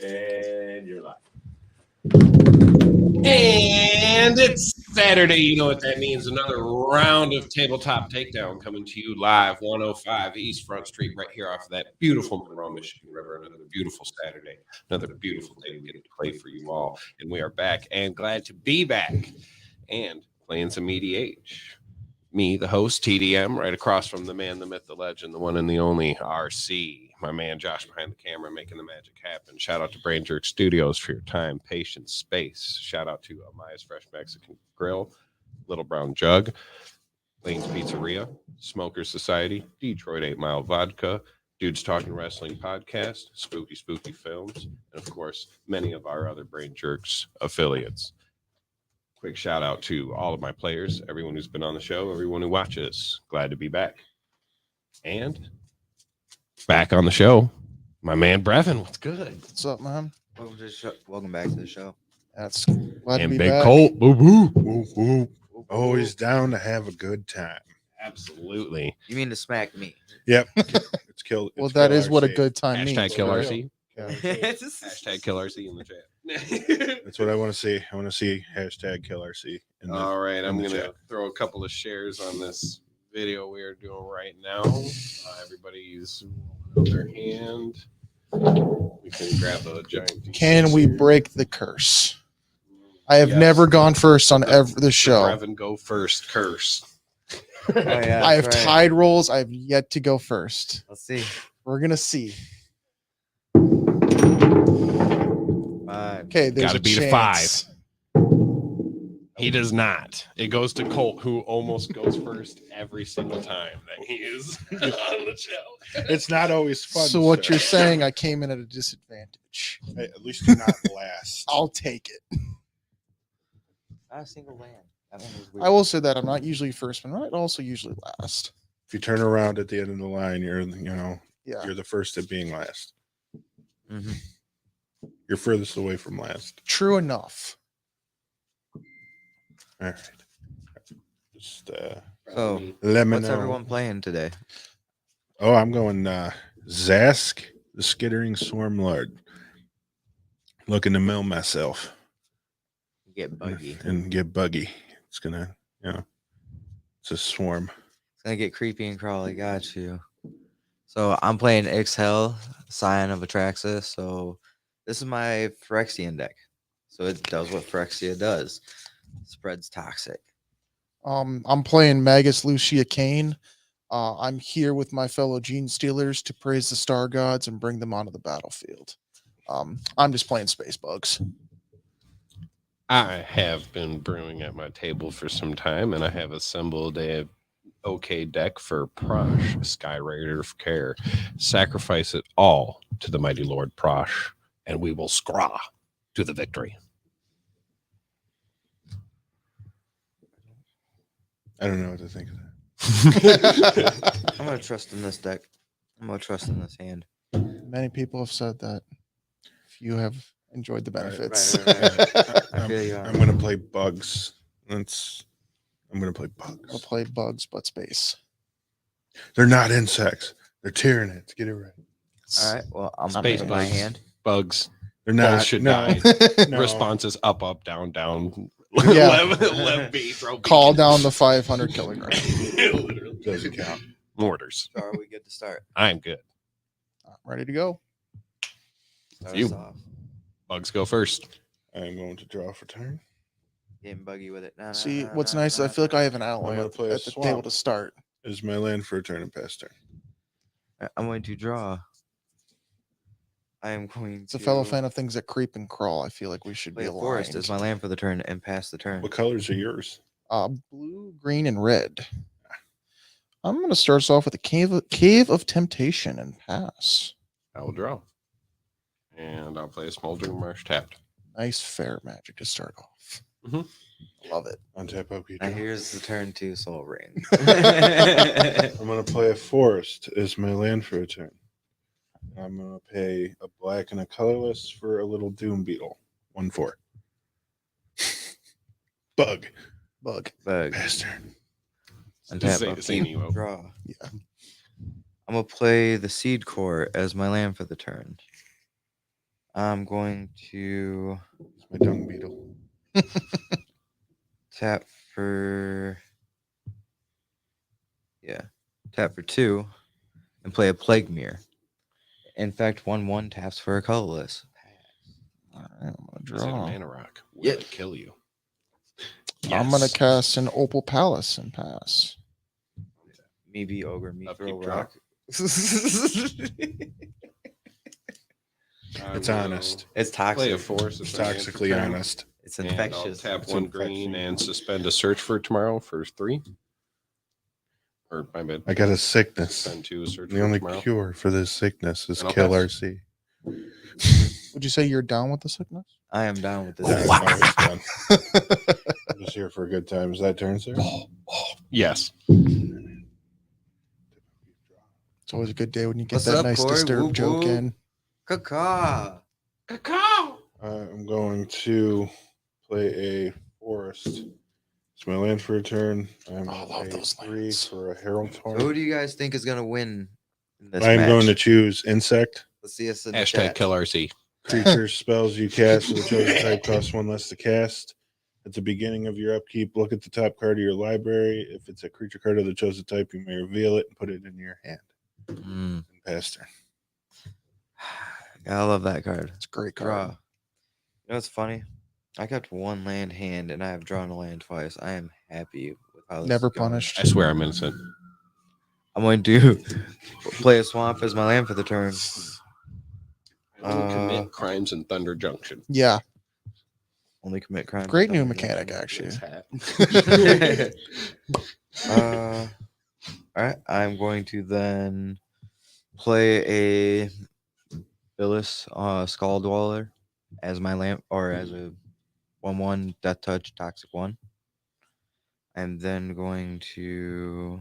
And you're live. And it's Saturday. You know what that means. Another round of Tabletop Takedown coming to you live, 105 East Front Street, right here off of that beautiful Monroe, Michigan River. Another beautiful Saturday. Another beautiful day to get to play for you all. And we are back and glad to be back and playing some EDH. Me, the host, TDM, right across from the man, the myth, the legend, the one and the only RC. My man Josh behind the camera making the magic happen. Shout out to Brain Jerk Studios for your time, patience, space. Shout out to Maya's Fresh Mexican Grill, Little Brown Jug, Lane's Pizzeria, Smokers Society, Detroit 8 Mile Vodka, Dudes Talking Wrestling Podcast, Spooky Spooky Films, and of course, many of our other Brain Jerks affiliates. Quick shout out to all of my players, everyone who's been on the show, everyone who watches. Glad to be back. And back on the show, my man Brevin. What's good? What's up, man? Welcome to the show. Welcome back to the show. That's glad And to be Big back. Colt. Boo boo. Whoop, whoop. Always down to have a good time. Absolutely. You mean to smack me? Yep. It's killed. Well, that is what a good time Hashtag means. kill for RC. Yeah. Hashtag kill RC in the chat. That's what I want to see. I want to see hashtag kill RC. All right. I'm in the going to chat. throw a couple of shares on this video we are doing right now. Everybody's on their hand. We can grab a giant. Can we break the curse? I have Yes. never gone first on the show. Brevin go first curse. Oh, yeah, I have that's right. tied rolls. I have yet to go first. Let's see. We're gonna see. 5. Okay, there's Gotta a beat a chance. He does not. It goes to Colt, who almost goes first every single time that he is on the show. It's not always fun. So what sir. you're saying, I came in at a disadvantage. Hey, at least you're not last. I'll take it. Not a single land. That one was weird. I will say that I'm not usually first, but I'm not also usually last. If you turn around at the end of the line, you're Yeah. you're the first at being last. Mhm. You're furthest away from last. True enough. All right. Just So, let me what's know. everyone playing today? Oh, I'm going Zask, the Skittering Swarm Lord. Looking to mill myself Get buggy. and get buggy. It's gonna, it's a swarm. It's gonna get creepy and crawly. Got you. So I'm playing Exhale, Scion of Atraxis. So this is my Phyrexian deck. So it does what Phyrexia does. Spreads toxic. I'm playing Magus Lucia Kane. I'm here with my fellow Gene Stealers to praise the star gods and bring them onto the battlefield. I'm just playing space bugs. I have been brewing at my table for some time, and I have assembled a okay deck for Prosh, Sky Raider of Care. Sacrifice it all to the mighty Lord Prosh, and we will scraw to the victory. I don't know what to think of that. I'm gonna trust in this deck. I'm gonna trust in this hand. Many people have said that. If you have enjoyed the Right, benefits. I feel you are. I'm gonna play bugs. I'm gonna play I'll bugs. play bugs, but space. They're not insects. They're Tyranids. Get it right. All right. Well, I'm Space picking my bugs. hand. Bugs. They're not. should no, die. no. Responses up, up, down, down. Yeah. Left B, throw B. Call down the 500 kilogram. Literally. Doesn't count. Mortars. So are we good to start? I'm good. I'm ready to go. Start You. us off. Bugs go first. I'm going to draw for turn. Getting buggy with it. Nah, See, nah, what's nah, nice is I nah, feel like nah. I have an ally gonna at play a the table swamp. to start. Is my land for a turn and pass turn. I'm going to draw. I am going It's to a fellow fan of things that creep and crawl. I feel like we should play be a forest aligned. as my land for the turn and pass the turn. What colors are yours? Blue, green, and red. I'm going to start us off with a cave of temptation and pass. I will draw. And I'll play a Smoldering Marsh tapped. Nice fair magic to start off. Mhm. Love it. Untap up. You Now draw. here's the turn 2 Soul Ring. I'm gonna play a forest as my land for a turn. I'm gonna pay a black and a colorless for a little doom beetle. 1/4. Bug. Bug. Bug. Pass turn. Untap, Say- say upkeep, Nemo. draw. Yeah. I'm gonna play the Seed Core as my land for the turn. I'm going to It's my dung beetle. tap for tap for 2 and play a Plague Mirror. In fact, 1/1 taps for a colorless. All right, I'm gonna Is it a draw. mana rock? Will Yeah. it kill you? I'm gonna Yes. cast an Opal Palace and pass. Me be ogre, me throw Upkeep draw. rock. It's honest. It's Play toxic. a force. It's It's my hand for toxically turn, honest. It's and I'll infectious. tap It's one infection. green and suspend a search for tomorrow for 3. Or my bad. I got a sickness. Suspend 2 search The for only tomorrow. cure for this sickness is And I'll kill pass. RC. Would you say you're down with the sickness? I am down with this. Yeah, Wow. no, it's done. I'm just here for a good time. Is that turn, sir? Yes. It's always a good day when you get What's that up, nice Corey? disturb Whoop, joke whoop. in. Caca. Cacao. I'm going to play a forest. It's my land for a turn. I'm I love a those 3 lands. for a Herald So who Torn. do you guys think is gonna win in this I'm match? going to choose insect. Let's see us in the Hashtag chat. kill RC. Creatures, spells you cast with a chosen type cost 1 less to cast. At the beginning of your upkeep, look at the top card of your library. If it's a creature card of the chosen type, you may reveal it and put it in your hand. Mm. And pass turn. I love that card. It's a great Draw. card. You know what's funny? I kept 1 land hand and I have drawn a land twice. I am happy with how this Never is going. punished. I swear I'm innocent. I'm going to play a swamp as my land for the turn. I only commit crimes in Thunder Junction. Yeah, Only commit crimes. great new Thunder mechanic Junction. actually. All right. I'm going to then play a Billis Skull Dweller as my lamp or as a 1/1 Death Touch Toxic 1. I'm then going to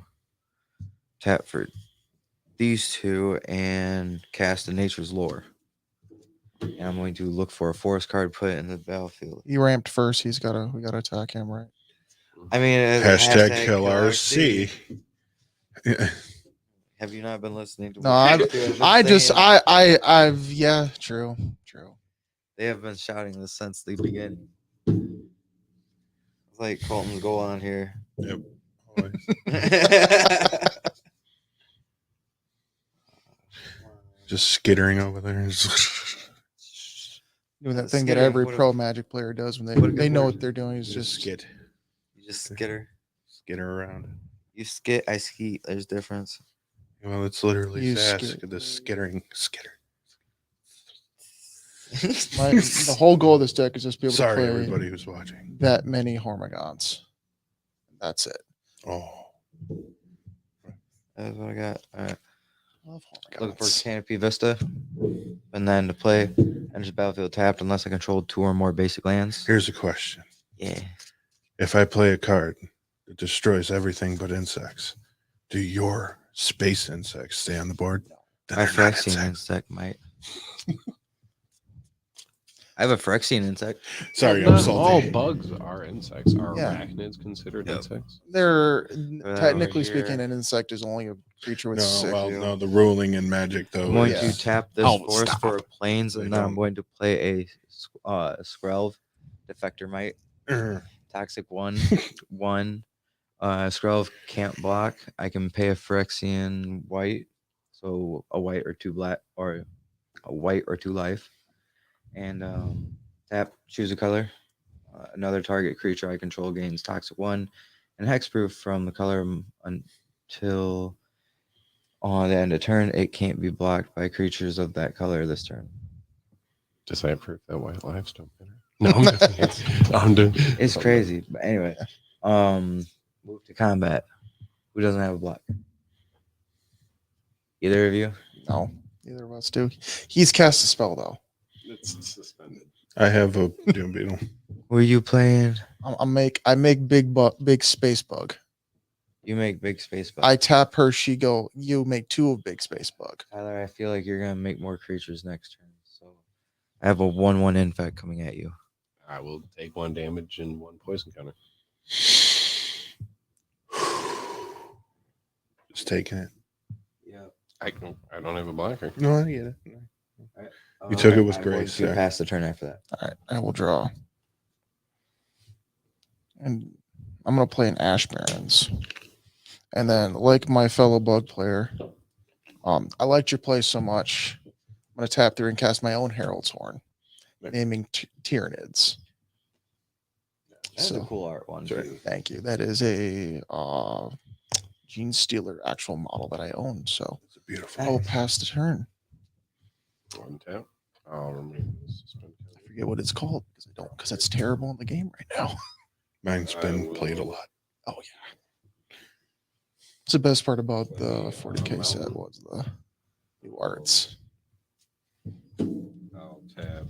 tap for these 2 and cast a Nature's Lore. And I'm going to look for a forest card, put it in the battlefield. He ramped first. We gotta attack him, right? I mean, Hashtag kill RC. Have you not been listening to No, what these two have been saying? I've yeah, true. They have been shouting this since the beginning. It's like Colton's goal on here. Yep. Just skittering over there. Doing that That's thing that skittering. every What a- pro Magic player does when what a good they know word. what they're doing. Is Just just skit. You just skitter. Skitter around. You skit, I skeet. There's difference. Well, it's literally You sass. skit. The skittering skitter. the whole goal of this deck is just be able Sorry, to play everybody who's watching. that many Hormigons. That's it. Oh, That's what I got. All right. Love Looking for Hormigons. Canopy Vista. And then to play, enter the battlefield tapped unless I control 2 or more basic lands. here's a question. Yeah. If I play a card that destroys everything but insects, do your space insects stay on the board? Then My they're not Phyrexian insects. insect might. I have a Phyrexian insect. Sorry, Not I'm salty. all bugs are insects. Are Yeah. arachnids considered Yep. insects? They're over technically here. speaking, an insect is only a creature with No, 6. well, no, the ruling in Magic though. I'm going yeah. to tap this Oh, forest stop. for planes, They and then I'm don't. going to play a Skrelv Defector Might. is Toxic 1/1. Skrelv can't block. I can pay a Phyrexian white, so a white or 2 black, or a white or 2 life, and tap, choose a color. Another target creature I control gains Toxic 1 and Hexproof from the color until on the end of turn. It can't be blocked by creatures of that color this turn. Does that prove that white lives don't matter? No, I'm just, I'm doing. It's crazy, but anyway, move to combat. Who doesn't have a block? Either of you? No, neither of us do. He's cast a spell though. It's suspended. I have a Doom Beetle. Who are you playing? I make big space bug. You make big space bug. I tap her. She go. You make 2 of big space bug. Tyler, I feel like you're gonna make more creatures next turn. So I have a 1/1 infect coming at you. I will take 1 damage and 1 poison counter. Just taking it. Yeah. I don't have a blocker. No, I get it. You took it with I'm going grace to there. pass the turn after that. All right, I will draw. And I'm going to play an Ash Barrens. And then, like my fellow bug player, I liked your play so much. I'm going to tap through and cast my own Herald's Horn, naming Tyranids. That's a So, cool art one Sure. too. thank you. That is a Gene Stealer actual model that I own. So It's a beautiful. I will pass the turn. One tap. I'll remove the suspend I counter. forget what it's called because it's terrible in the game right now. Mine's I been will- played a lot. Oh yeah. It's the best part about the 40K set was the new arts. I'll tap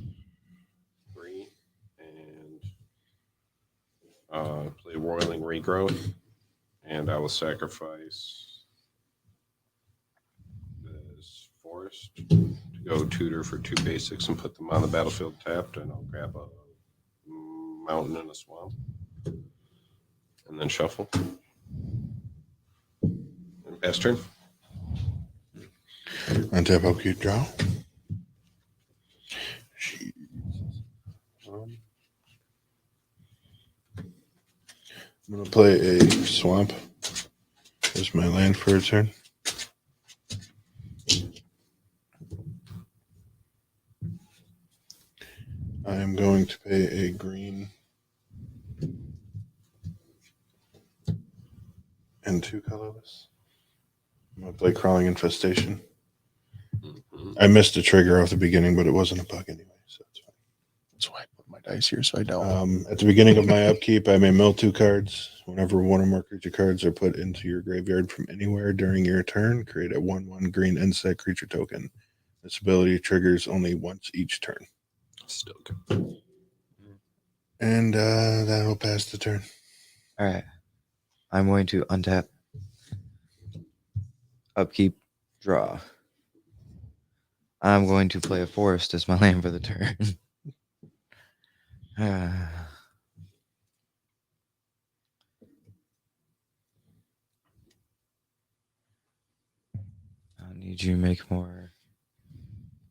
3 and play Roiling Regrowth, and I will sacrifice this forest to go tutor for 2 basics and put them on the battlefield tapped, and I'll grab a mountain and a swamp, and then shuffle. And pass turn. Untap, upkeep, draw. I'm gonna play a swamp. There's my land for a turn. I am going to pay a green and 2 colorless. I'm gonna play Crawling Infestation. Mhm. I missed a trigger off the beginning, but it wasn't a bug anyway, so it's fine. That's why I put my dice here so I don't. At the beginning of my upkeep, I may mill 2 cards. Whenever one or more creature cards are put into your graveyard from anywhere during your turn, create a 1/1 green insect creature token. This ability triggers only once each turn. Still good. And that'll pass the turn. All right. I'm going to untap, upkeep, draw. I'm going to play a forest as my land for the turn. I need you to make more.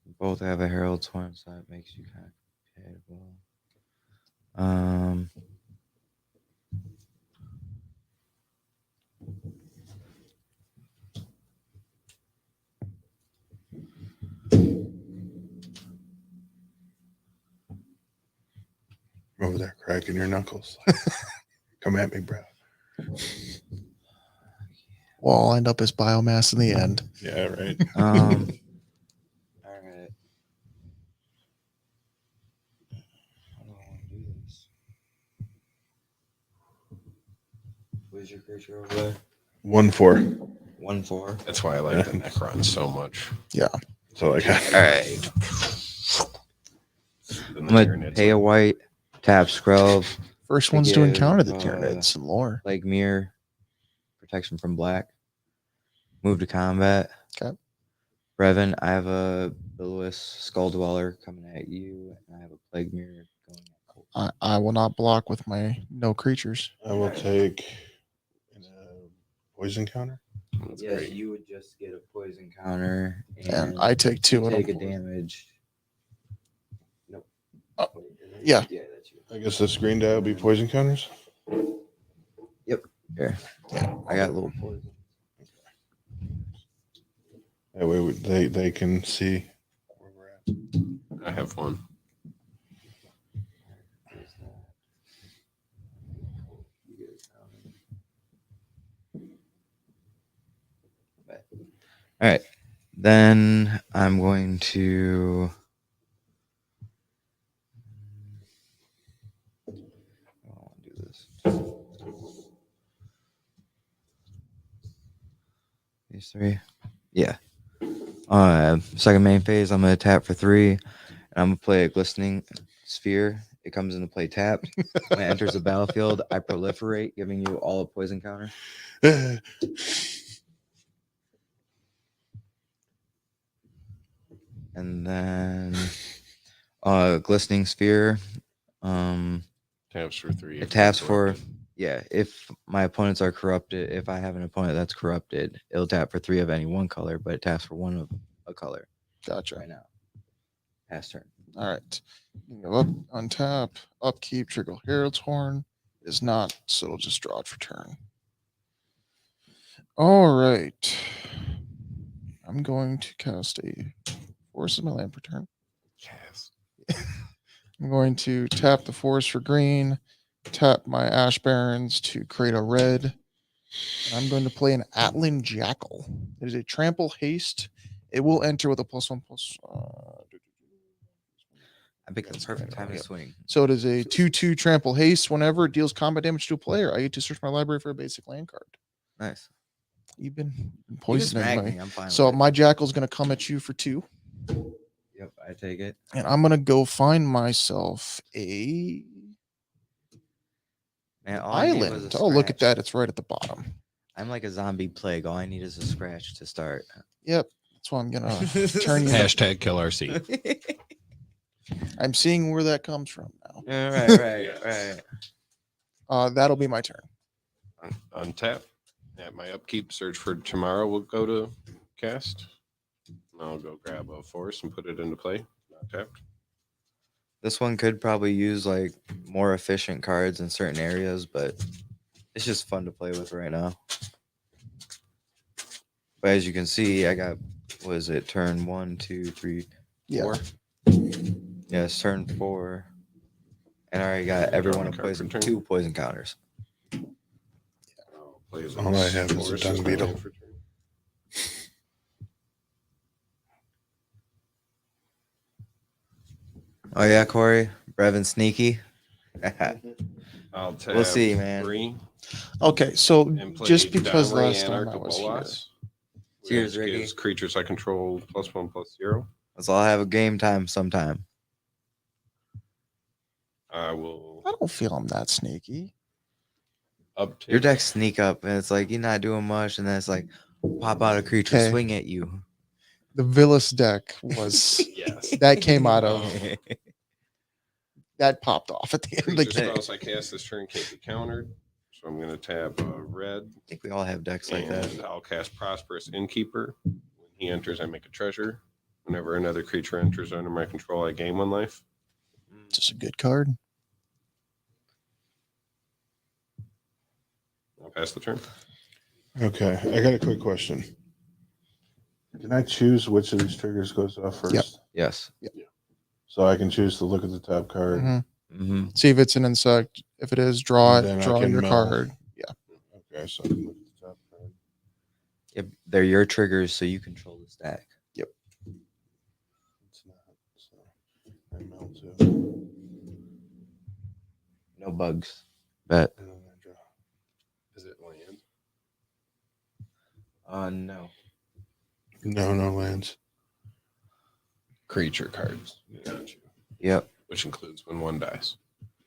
You both have a Herald's Horn, so that makes you kind of compatible. Over there, cracking your knuckles. Come at me, bro. We'll all end up as biomass in the end. Yeah, right. All right. How do I want to do this? Where's your creature over there? 1/4. 1/4. That's why I like the Necron so much. That's all I got. All right. Then I'm the gonna Tyranids pay a are- white, tap Scrub, First To ones to encounter the give, Tyranids in lore. Plague Mirror, protection from black. Move to combat. Okay. Brevin, I have a Bilowis Skull Dweller coming at you, and I have a Plague Mirror going at Colt. I will not block with my no creatures. I will take a poison counter. That's Yes, great. you would just get a poison counter, And I take 2 you and take a a damage. Nope. Oh, yeah. Yeah, that's you. I guess this green die will be poison counters. Here. Yeah, I got a little poison. That way they can see where we're at. I have one. There's that. You get a counter. All right. Then I'm going to. I don't want to do this. These 3. Yeah. Second main phase, I'm going to tap for 3. And I'm going to play a Glistening Sphere. It comes into play tapped. When it enters the battlefield, I proliferate, giving you all a poison counter. And then Glistening Sphere. Taps for 3. It taps for, yeah, if my opponents are corrupted, if I have an opponent that's corrupted, it'll tap for 3 of any one color, but it taps for 1 of a color Gotcha. right now. Pass turn. All right. Up, untap, upkeep, trigger Herald's Horn. Is not, so it'll just draw it for turn. All right. I'm going to cast a Force of my land per turn. Yes. I'm going to tap the forest for green, tap my Ash Barrens to create a red. And I'm going to play an Atlan Jackal. It is a trample haste. It will enter with a +1/+. I picked the That's perfect right, time to yep. swing. So it is a 2/2 trample haste. Whenever it deals combat damage to a player, I get to search my library for a basic land card. Nice. You've been You can poisoning smack me. me. I'm fine. So with it. my Jackal's going to come at you for 2. Yep, I take it. And I'm going to go find myself a Man, all I need was island. a Oh, look at scratch. that. It's right at the bottom. I'm like a zombie plague. All I need is a scratch to start. Yep. That's why I'm going to turn you. Hashtag kill RC. I'm seeing where that comes from now. Right. That'll be my turn. Untap. At my upkeep, search for tomorrow. We'll go to cast. And I'll go grab a force and put it into play. Not tapped. This one could probably use like more efficient cards in certain areas, but it's just fun to play with right now. But as you can see, I got, what is it, turn 1, 2, 3, Yeah. 4? Yes, turn 4. And I already got everyone a Card for poison, turn. 2 poison counters. I'll play as All I have is a force dung as my beetle. land for turn. Oh yeah, Corey, Brevin sneaky. I'll tap We'll see, man. 3 Okay. So and play just because Domri last time Anarch I of was here. Bolas, Cheers, which Ricky. gives creatures I control +1/+0. Let's all have a game time sometime. I will I don't feel I'm that sneaky. uptake. Your decks sneak up, and it's like you're not doing much, and then it's like pop out a creature, Okay. swing at you. The Villas deck was Yes. that came out of Um, that popped off at the end of the Creature game. spells I cast this turn can't be countered. So I'm going to tap red. I think we all have decks like that. And I'll cast Prosperous Innkeeper. When he enters, I make a treasure. Whenever another creature enters under my control, I gain 1 life. Just a good card. I'll pass the turn. Okay, I got a quick question. Can I choose which of these triggers goes off first? Yep. Yes. So I can choose to look at the top card. Mhm. Mm-hmm. See if it's an insect. If it is, draw And then it. I Draw can your mill. card. Yeah. Okay, so I can look at the top card. Yep. They're your triggers, so you control the stack. It's not. So I mill 2. No bugs. Bet. And then I draw. Is it land? No. No lands. Creature cards. Got you. Yep. Which includes when 1 dies.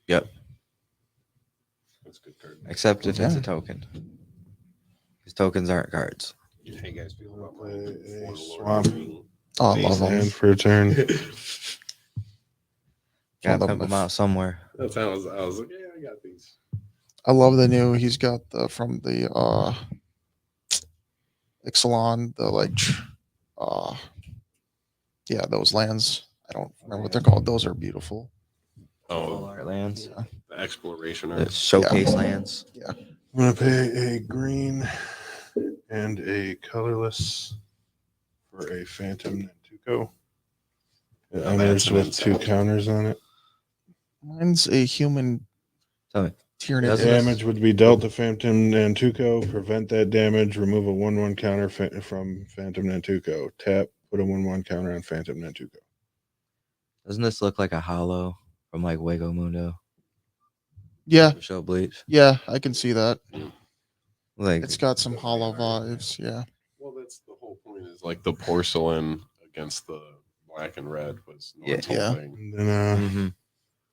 Yep. That's a good card. Except if it's Yeah. a token. Because tokens aren't cards. How you guys feel about my A Warlord swamp. being- Oh, I Base love them. Land for a turn. Gotta love pimp them out somewhere. That's how I was like, yeah, I got these. I love the new. He's got the from the Ixalan, the like yeah, those lands. I don't remember what they're called. Those are beautiful. All Oh, art lands. Yeah. the exploration The art. showcase lands. I'm gonna pay a green and a colorless for a Phantom Nantuko. It Now enters that's an with 2 insect. counters on it. Mine's a human Tell me. Tyranid. Does it? Damage would be dealt to Phantom Nantuko. Prevent that damage. Remove a 1/1 counter from Phantom Nantuko. Tap. Put a 1/1 counter on Phantom Nantuko. Doesn't this look like a hollow from like Wago Mundo? Yeah, Show Bleach. yeah, I can see that. Like It's got some hollow vibes. Yeah. Well, that's the whole point. Is like the porcelain against the black and red was North's Yeah. whole Yeah. thing. And then mhm.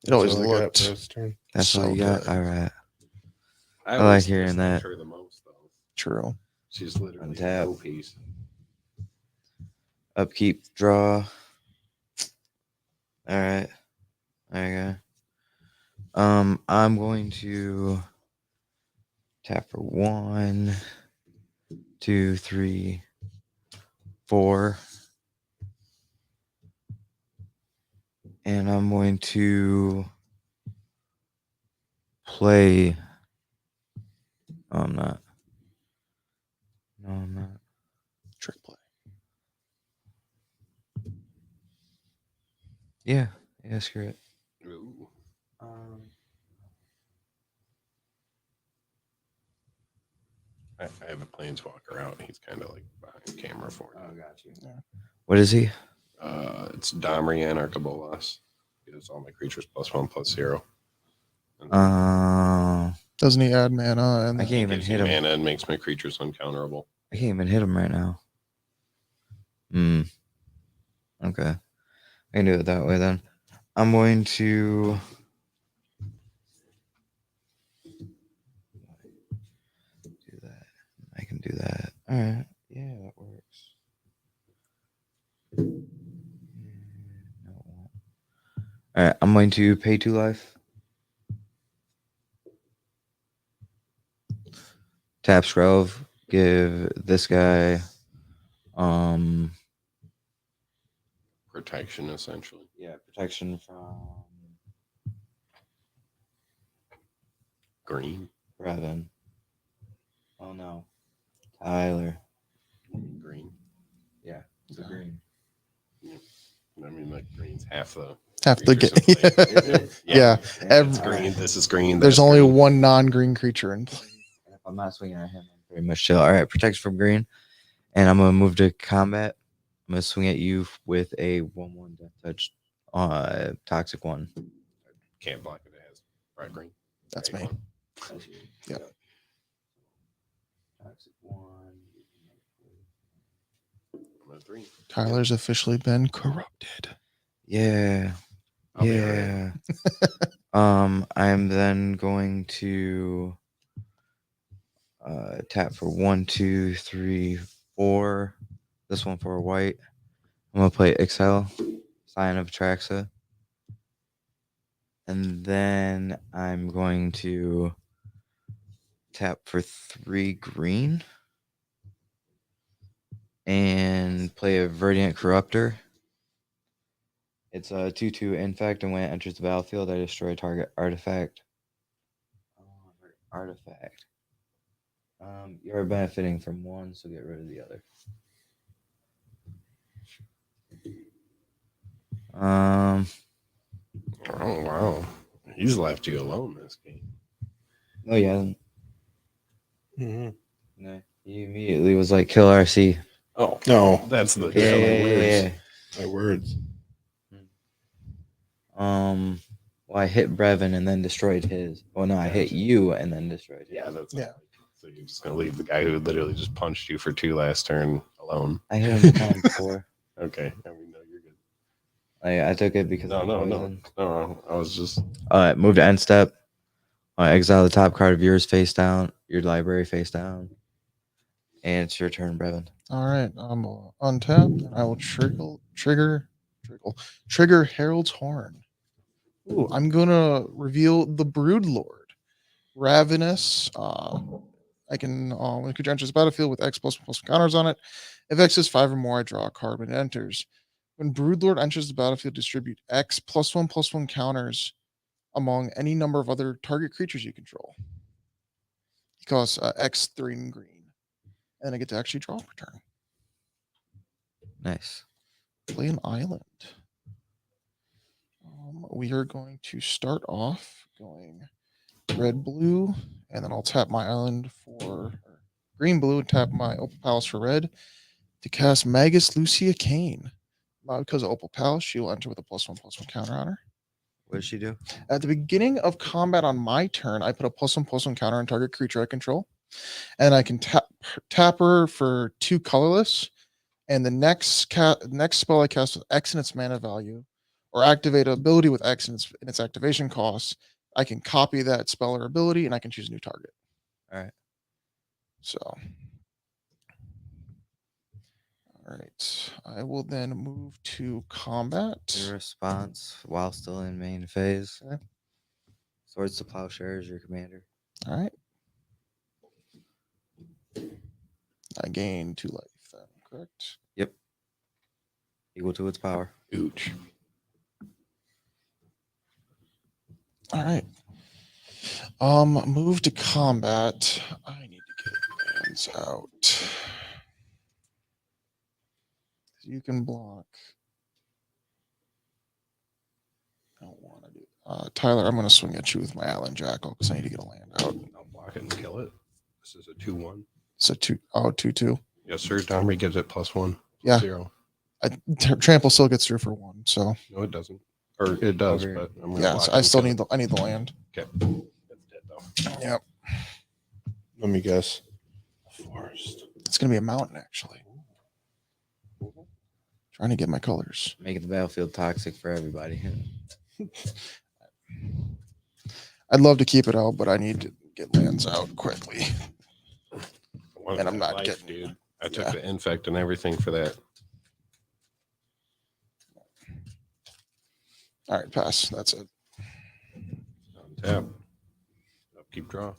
It always that's all I got looked for this turn. That's so all you got. good. All right. I like always hearing dislike that. her the most, though. true. She's literally Untap. no piece. Upkeep, draw. All right. There you go. I'm going to tap for 1, 2, 3, 4. And I'm going to play. No, I'm not. No, I'm not. Trick play. Yeah, screw it. Ooh. I have a planeswalker out. He's kind of like behind camera for you. got you. Yeah. What is he? It's Domri Anarchabolas. Gives all my creatures +1/+0. Doesn't he add mana? And I can't even Gives you hit him. mana and makes my creatures uncounterable. I can't even hit him right now. Okay. I can do it that way then. I'm going to do that. I can do that. All right. Yeah, that works. No, it won't. All right. I'm going to pay 2 life. Tap Scrove. Give this guy Protection, essentially. protection from Green. Brevin. Oh no. Tyler. Green. Yeah, it's a green. I mean, like green's half the game. creatures in play. Yeah. It's green. This is green. There's that's only green. one non-green creature in play. And if I'm not swinging at him, I'm pretty much chill. All right, protection from green. And I'm going to move to combat. I'm going to swing at you with a 1/1 death touch toxic 1. Can't block it. It has bright green. That's Bright me. one. Yeah. Toxic 1. I'm at 3. Tyler's officially been corrupted. Yeah. I'll be Yeah. I'm then going to tap for 1, 2, 3, 4. This one for a white. I'm gonna play Excel, Sign of Atraxa. And then I'm going to tap for 3 green and play a Verdant Corruptor. It's a 2/2 infect, and when it enters the battlefield, I destroy target artifact. You're benefiting from one, so get rid of the other. Oh wow, he's left you alone this game. No, he hasn't. Mm-hmm. No, he immediately was like, "Kill RC." Oh No, that's the Yeah. my words. Well, I hit Brevin and then destroyed his. Well, no, I hit you and then destroyed his. Yeah, that's Yeah. So you're just gonna leave the guy who literally just punched you for 2 last turn alone? I hit him time before. Okay, I mean, no, you're good. I took it because No, of no, poison. no. I was just Move to end step. Exile the top card of yours face down. Your library face down. And it's your turn, Brevin. All right, I'm untap, and I will trigger Herald's Horn. Ooh, I'm gonna reveal the Brood Lord, Ravenous. I can when a creature enters the battlefield with X+++ counters on it. If X is 5 or more, I draw a card when it enters. When Broodlord enters the battlefield, distribute X+1/+1 counters among any number of other target creatures you control. He costs X3 and green, and I get to actually draw per turn. Nice. Play an island. We are going to start off going red blue, and then I'll tap my island for green blue and tap my Opal Palace for red to cast Magus Lucia Kane. Because of Opal Palace, she will enter with a +1/+1 counter on her. What does she do? At the beginning of combat on my turn, I put a +1/+1 counter on target creature I control, and I can tap her for 2 colorless. And the next spell I cast with X in its mana value, or activate an ability with X in its activation cost, I can copy that spell or ability, and I can choose a new target. All right. So, all right, I will then move to combat. Your response while still in main phase. Okay. Swords to Plowshare is your commander. All right, I gain 2 life. Then correct. Yep. Equal to its power. ooch. All right. Move to combat. I need to get lands out. You can block. I don't want to do. Tyler, I'm going to swing at you with my Allen Jackal because I need to get a land out. I'll block it and kill it. This is a 2-1. So 2-2. Yes, sir. Domri gives it +1. Yeah. 0. Trample still gets through for 1. So No, it doesn't. Or it does, Okay. but I'm gonna yeah, block so it I and still kill need I need the land. it. Okay. That's dead though. Yep. Let me guess. Forest. It's going to be a mountain actually. Trying to get my colors. Making the battlefield toxic for everybody. I'd love to keep it out, but I need to get lands out quickly. I wanted And I'm that not getting- dude. I took yeah. the infect and everything for that. All right, pass. That's it. On tap. Upkeep draw.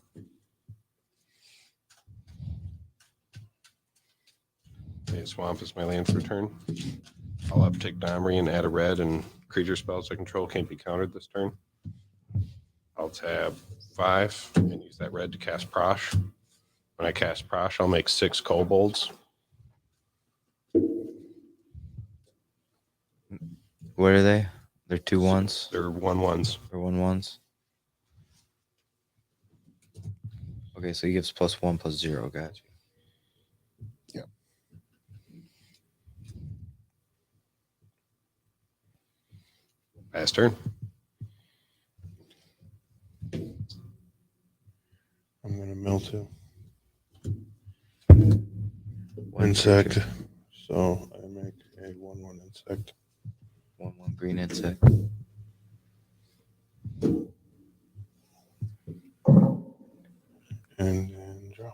Okay, swamp is my land for turn. I'll uptick Domri and add a red, and creature spells I control can't be countered this turn. I'll tab 5 and use that red to cast Prosh. When I cast Prosh, I'll make 6 kobolds. What are they? They're 2-1s They're 1/1s. or 1-1s. Okay, so he gives +1/+0. Gotcha. Last turn. I'm going to mill two. One Insect. creature, So I make a 1/1 insect. 1/1 green insect. And then draw.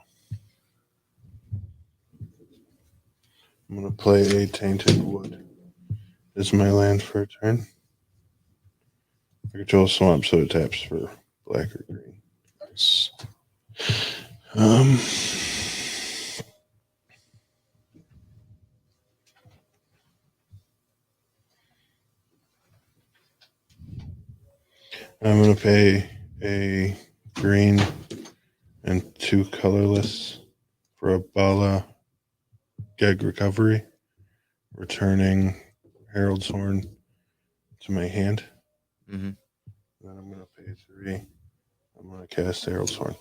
I'm going to play a Tainted Wood. This is my land for a turn. I control swamp, so it taps for black or green. Nice. Um, I'm going to pay a green and 2 colorless for a Bala Geg Recovery, returning Herald's Horn to my hand. Mm-hmm. Then I'm going to pay 3. I'm going to cast Herald's Horn.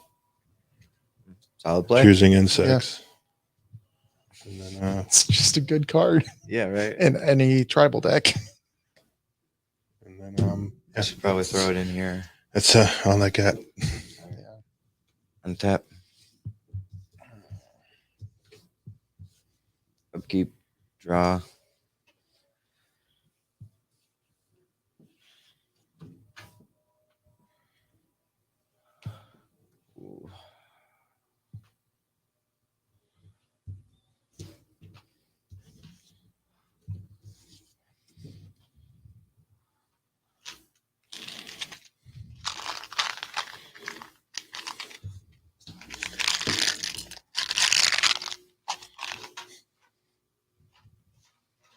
Solid play. Choosing insects. And then It's just a good card Yeah, right. in any tribal deck. I yeah, should probably throw it in here. that's all I got. Yeah. Untap. Upkeep. Draw. Ooh.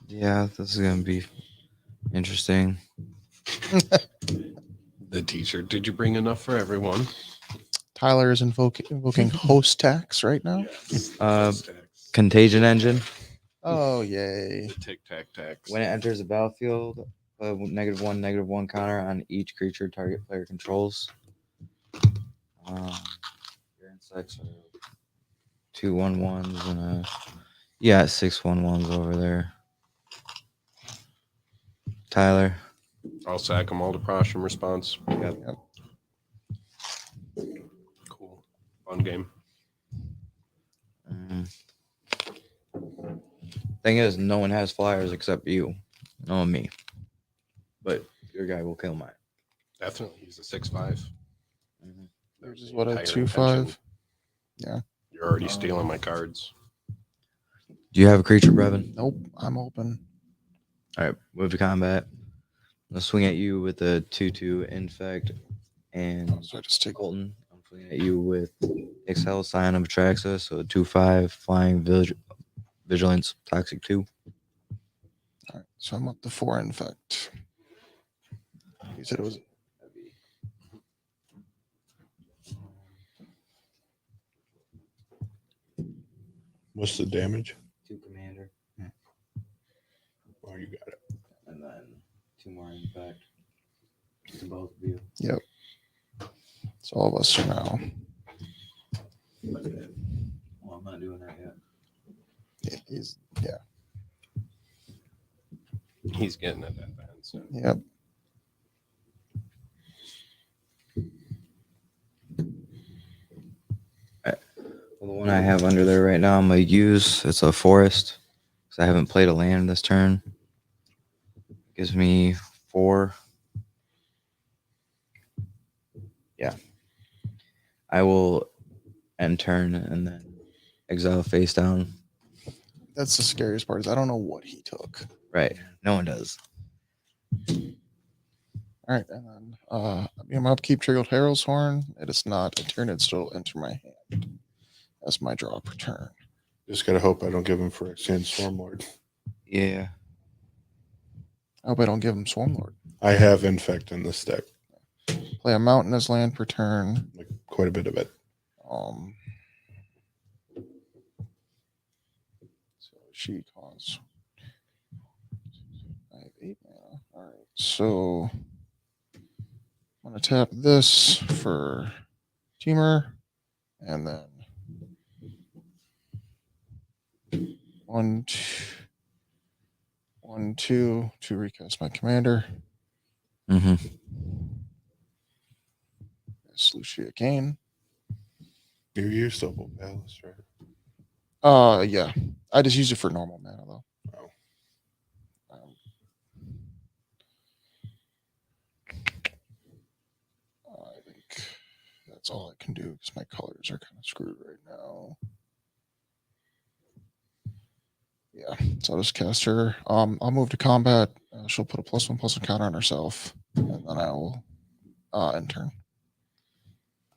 Yeah, this is gonna be interesting. The t-shirt. Did you bring enough for everyone? Tyler is invoking host tax right now. Contagion engine. Oh yay! Tic tac tax. When it enters the battlefield, -1/-1 counter on each creature target player controls. Your insects are 2 1/1s and 6 1/1s over there. Tyler. I'll sack them all to Prosh in response. Yep. Cool. Fun game. Thing is, no one has flyers except you. No, me. But your guy will kill mine. Definitely. He's a 6/5. Yours is what, a Entire 2/5? intention. Yeah. You're already stealing my cards. Do you have a creature, Brevin? Nope. I'm open. All right, move to combat. I'll swing at you with a 2/2 infect and So I just take. Colton. I'm swinging at you with Excel, Sign of Atraxa, so 2/5 flying vigilance, toxic 2. All right. So I'm up to 4 infect. You said it was What's the damage? 2 commander, Oh, you got it. and then 2 more impact to both of you. Yep. It's all of us for now. Well, I'm not doing that yet. Yeah. He's getting it at that. So. Yep. Well, the one I have under there right now, I'm gonna use. It's a forest because I haven't played a land this turn. Gives me 4. Yeah. I will end turn and then exile face down. That's the scariest part is I don't know what he took. Right. No one does. All right, and then I'm upkeep triggered Herald's Horn. It is not a turn; it still enter my hand as my draw per turn. Just gotta hope I don't give him Phyrexian Stormlord. Yeah. I hope I don't give him Swarmlord. I have Infect in this deck, Play a mountain as land per turn. like quite a bit of it. So she costs 8 mana. All right, so I'm gonna tap this for Teamer, and then 1, 2 to recast my commander. Mm-hmm. Lucia Kane. You used Opal Palace, right? Yeah. I just use it for normal mana though. Oh. I think that's all I can do because my colors are kind of screwed right now. Yeah, so I'll just cast her. I'll move to combat. She'll put a +1/+1 counter on herself, and then I will end turn.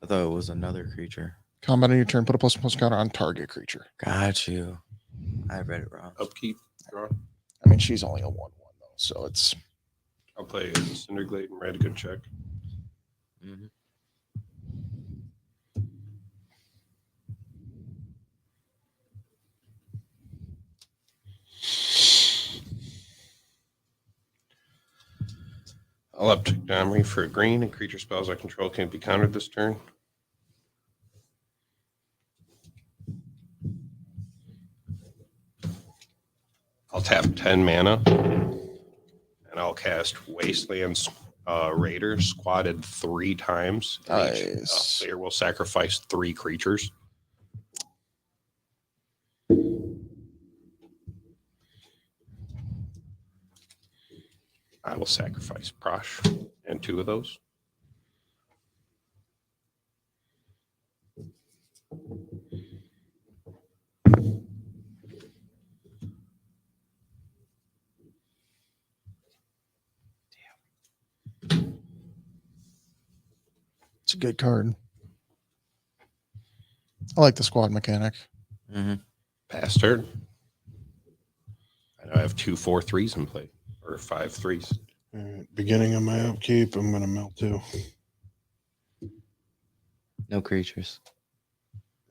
I thought it was another creature. Combat on your turn. Put a +1/+1 counter on target creature. Got you. I read it wrong. Upkeep. Draw. I mean, she's only a 1/1 though, so it's I'll play Cinderglade and write a good check. Mm-hmm. I'll uptick Domri for a green, and creature spells I control can't be countered this turn. I'll tap 10 mana, and I'll cast Wastelands Raider squatted 3 times. And each nice. player will sacrifice 3 creatures. I will sacrifice Prosh and 2 of those. It's a good card. I like the squad mechanic. Mm-hmm. Pass turn. I have 2 4/3s in play, or 5 3s. All right, beginning of my upkeep, I'm gonna melt 2. No creatures.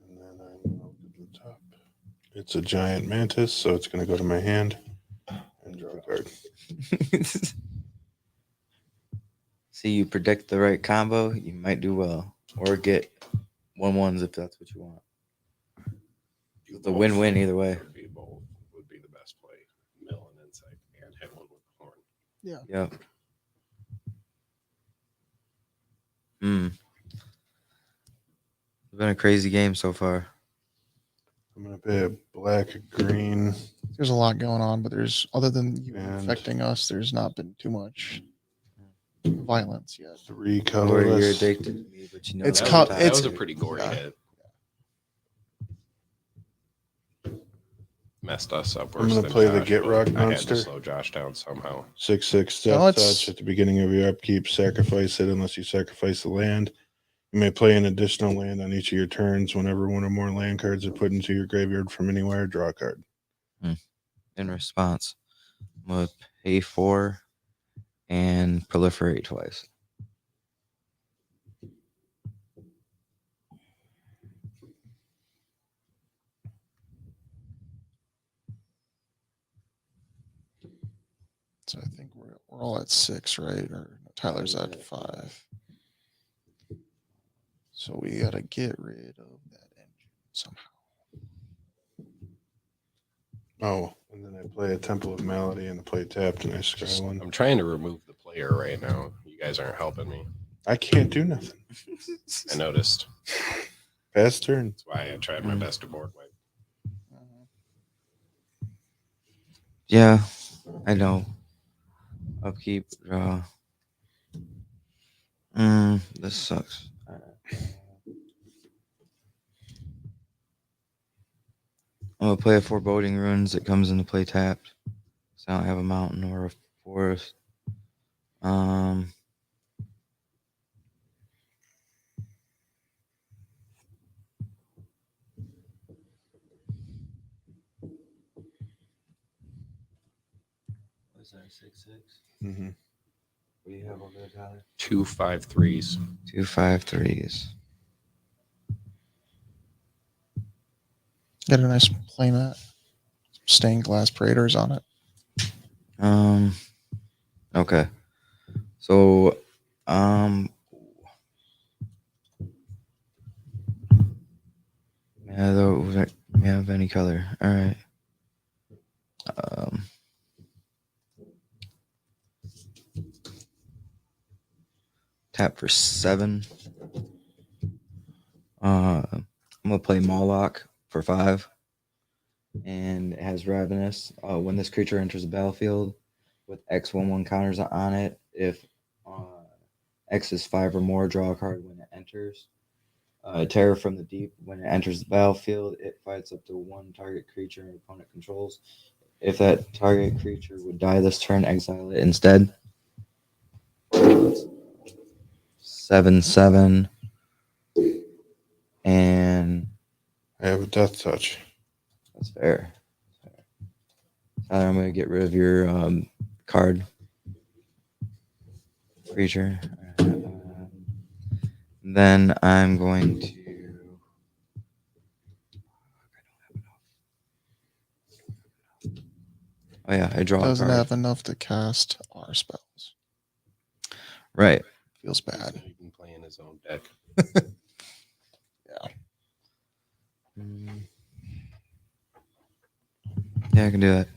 And then I'm gonna go to the top. It's a giant mantis, so it's gonna go to my hand and draw a card. See, you predict the right combo, you might do well. Or get 1/1s if that's what you want. It's a win-win either way. Would be the best play. Mill and Insight and hit one with the horn. Yep. It's been a crazy game so far. I'm gonna pay a black, green. There's a lot going on, but there's other than you And- affecting us, there's not been too much violence yet. 3 Or you're colorless. addicted to me, but you know It's that co- time. That it's- was a pretty gory yeah. hit. Messed us up. I'm worse gonna than play the Josh, Get but Rock I had monster. to slow Josh down somehow. 6/6 No, death it's- touch at the beginning of your upkeep. Sacrifice it unless you sacrifice the land. You may play an additional land on each of your turns. Whenever one or more land cards are put into your graveyard from anywhere, draw a card. In response, I'm going to pay 4 and proliferate twice. We're all at 6, right? Or Tyler's Tyler's at at 5. So we gotta get rid of that engine somehow. Oh, and then I play a Temple of Malady and I play tapped and I scry one. I'm trying to remove the player right now. You guys aren't helping me. I can't do nothing. I noticed. Pass turn. That's why I tried my best to board wipe. Yeah, I know. Upkeep, draw. This sucks. I'm gonna play a Foreboding Runes that comes into play tapped. So I don't have a mountain or a forest. What's that, 6/6? Mm-hmm. What do you have over there, Tyler? 2 5/3s. 2 5/3s. Got a nice playmat. Stained glass paraders on it. Okay. So, yeah, though, we have any color. All right. Tap for 7. I'm gonna play Moloch for 5. And it has Ravenous. When this creature enters the battlefield with X/1/1 counters on it, if X is 5 or more, draw a card when it enters. Terror from the Deep. When it enters the battlefield, it fights up to 1 target creature an opponent controls. If that target creature would die this turn, exile it instead. 7/7. And I have a Death Touch. that's fair. Tyler, I'm going to get rid of your card. Creature. Then I'm going to. Oh yeah, I draw Doesn't a card. have enough to cast our spells. Right. Feels bad. He's even playing his own deck. Yeah, I can do that.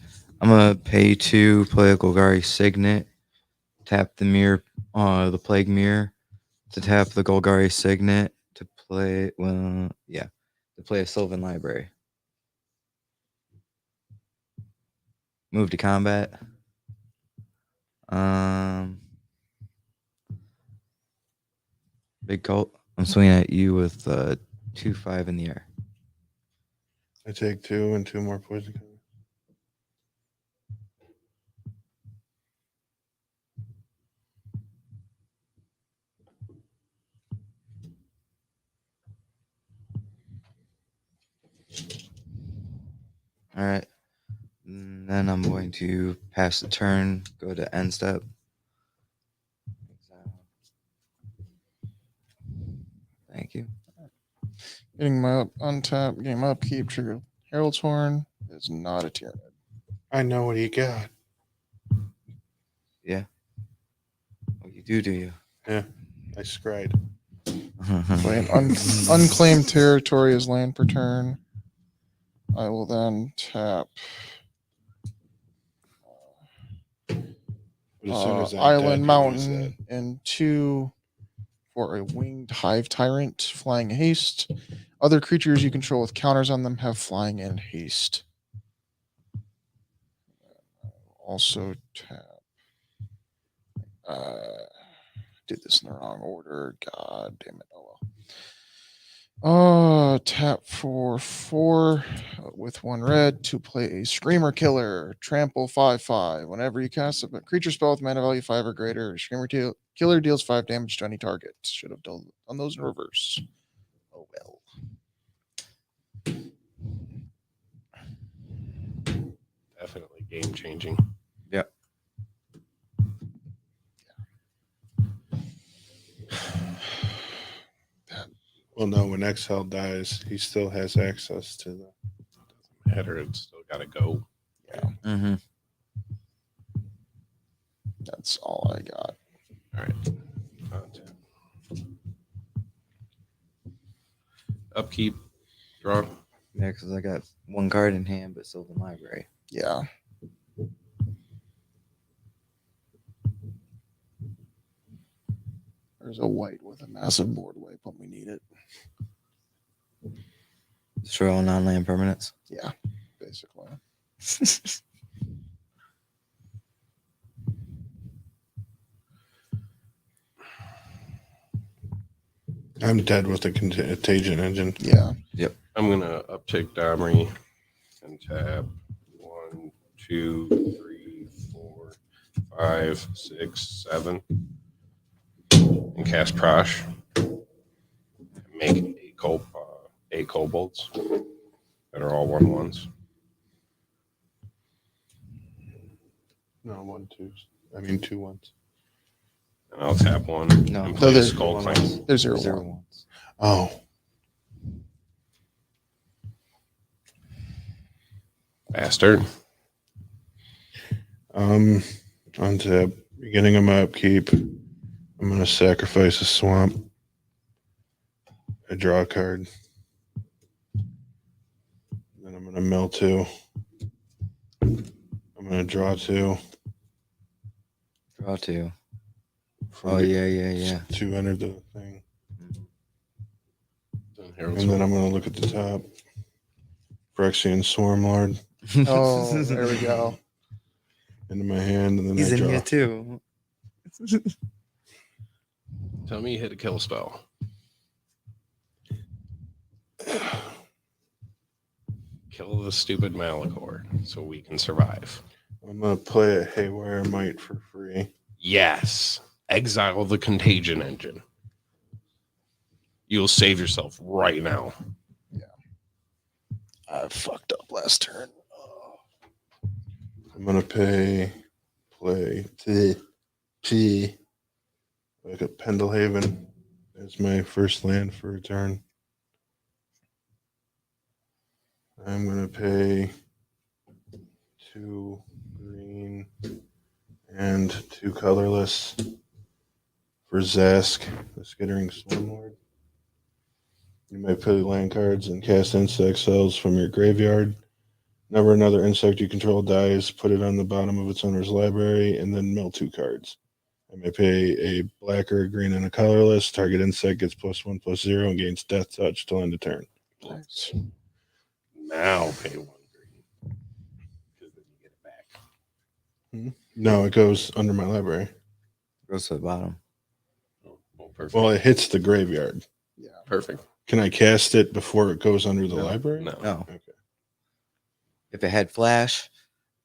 I'm gonna pay 2, play a Golgari Signet, tap the mirror, the Plague Mirror, to tap the Golgari Signet to play. Well, yeah, to play a Sylvan Library. Move to combat. Big Cult. I'm swinging at you with 2/5 in the air. I take 2 and 2 more poison counters. All right. And then I'm going to pass the turn, go to end step. Thank you. Getting my untap, getting my upkeep, trigger Herald's Horn is not a Tyranid. I know what he got. Yeah. Oh, you do you? Yeah, I scried. Play an unclaimed territory as land per turn. I will then tap But as soon as I'm Island dead, you lose Mountain and 2 for a Winged Hive Tyrant, flying haste. Other creatures you control with counters on them have flying and haste. Also tap. Did this in the wrong order. God damn it. Oh well. Tap for 4 with 1 red to play a Screamer Killer. Trample 5/5. Whenever you cast a creature spell with mana value 5 or greater, Screamer Killer deals 5 damage to any target. Should have done those in reverse. Oh well. Definitely game changing. Yeah. Well, no, when Exhale dies, he still has access to the. Doesn't matter. It's still got to go. Yeah. Mm-hmm. That's all I got. All right. Untap. Upkeep. Draw. Yeah, because I got one card in hand, but still in the library. Yeah. There's a white with a massive board wipe when we need it. Destroy all non-land permanents. Yeah, basically. I'm dead with the contagion engine. Yeah. I'm gonna uptick Domri and tap 1, 2, 3, 4, 5, 6, 7, and cast Prosh. Make eight kobolds that are all 1/1s. No, 1, 2. I mean 2 1s. And I'll tap one No, and play there's Skull one Clank. ones. There's 0 Zero 1. ones. Oh, Bastard. on to beginning of my upkeep. I'm gonna sacrifice a swamp. I draw a card. Then I'm gonna mill 2. I'm gonna draw 2. Draw 2. From Oh, the- yeah. 2 enter the thing. Herald's And then I'm gonna look at the top. Phyrexian Swarmlord Oh, there we go. into my hand, and then He's I in draw. here too. Tell me you hit a kill spell. Kill the stupid Malachor so we can survive. I'm gonna play a Haywire Might for free. Yes. Exile the contagion engine. You'll save yourself right now. I fucked up last turn. Oh. I'm gonna play T like a Pendlehaven as my first land for a turn. I'm gonna pay 2 green and 2 colorless for Zask, the Skittering Swarmlord. You may play land cards and cast insect cells from your graveyard. Whenever another insect you control dies, put it on the bottom of its owner's library and then mill 2 cards. I may pay a black or a green and a colorless. Target insect gets +1/+0 and gains death touch till end of turn. Nice. Now pay 1 green. Because then you get it back. No, it goes under my library. Goes to the bottom. Oh, perfect. Well, it hits the graveyard. Yeah. Perfect. Can I cast it before it goes under the No, library? No. No. Okay. If it had flash,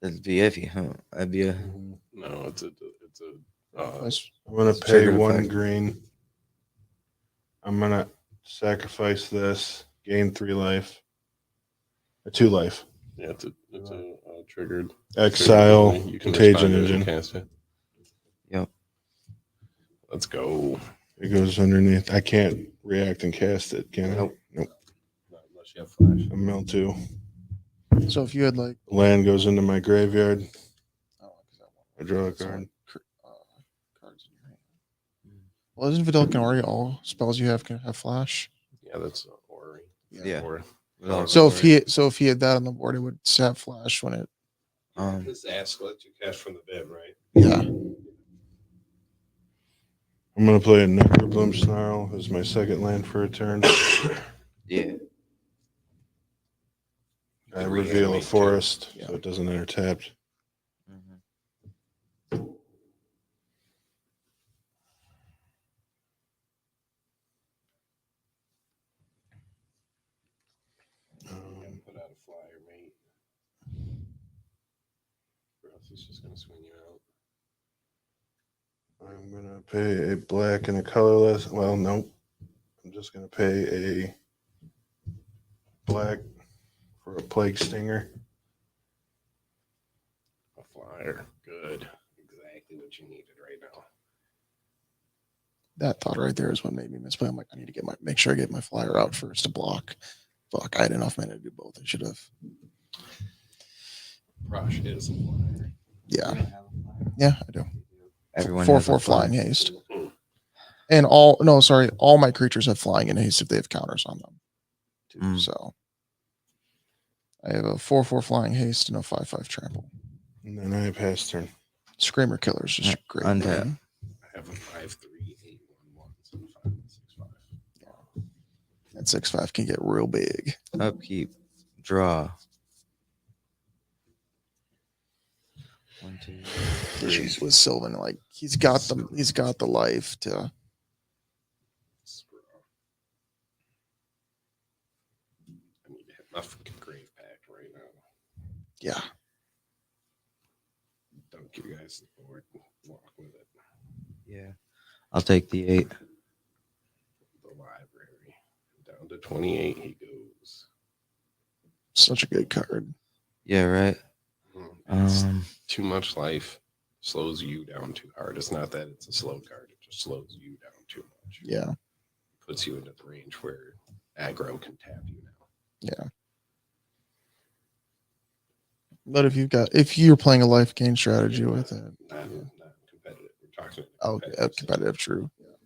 that'd be iffy, huh? That'd be a No, it's a Nice. I'm gonna It's pay triggered 1 effect. green. I'm gonna sacrifice this, gain 3 life, 2 life. yeah, it's a triggered Exile triggered. You can Contagion respond to it and Engine. cast it. Yep. Let's go. It goes underneath. I can't react and cast it, can I? Nope. Nope. Not unless you have flash. I'm mill 2. So if you had like, Land goes into my graveyard. oh, 'cause that one- I draw a so, card. cards in your hand. Well, isn't Vidal Canori all spells you have can have flash? Yeah, that's Ori. Yeah. Or, Without So if he had that on the board, it would have flash when it. his ask lets you cast from the bed, right? Yeah. I'm gonna play a Necrobloom Snarl as my second land for a turn. Yeah. I can reveal a reanimate, too. forest Yeah. so it doesn't enter tapped. Mhm. And put out a flyer, mate. Or else it's just gonna swing you out. I'm gonna pay a black and a colorless. Well, nope. I'm just gonna pay a black for a Plague Stinger. A flyer. Good. Exactly what you needed right now. That thought right there is what made me misplay. I'm like, I need to make sure I get my flyer out first to block. Fuck, I had enough mana to do both. I should have. Prosh is a flyer. Yeah. Yeah, I do. everyone 4/4 has a flying haste. And all my creatures have flying and haste if they have counters on them. Too. Mm. So I have a 4/4 flying haste and a 5/5 trample. And then I pass turn. Screamer Killer is just great. Untap. Man. I have a 5/3/8/1/1, so 5 and 6/5. That 6/5 can get real big. Upkeep. Draw. 1, 2, 3. Issues with Sylvan, like he's got the life to. I need to hit my freaking grave pact right now. Yeah. Don't give you guys the board. Walk with it. Yeah. I'll take the 8. The library. Down to 28 he goes. Such a good card. Yeah, right. It's too much life. Slows you down too hard. It's not that it's a slow card. It just slows you down too much. Yeah. Puts you into the range where aggro can tap you now. Yeah. But if you're playing a life gain strategy with it. Not competitive. We're talking Competitive, true. Yeah.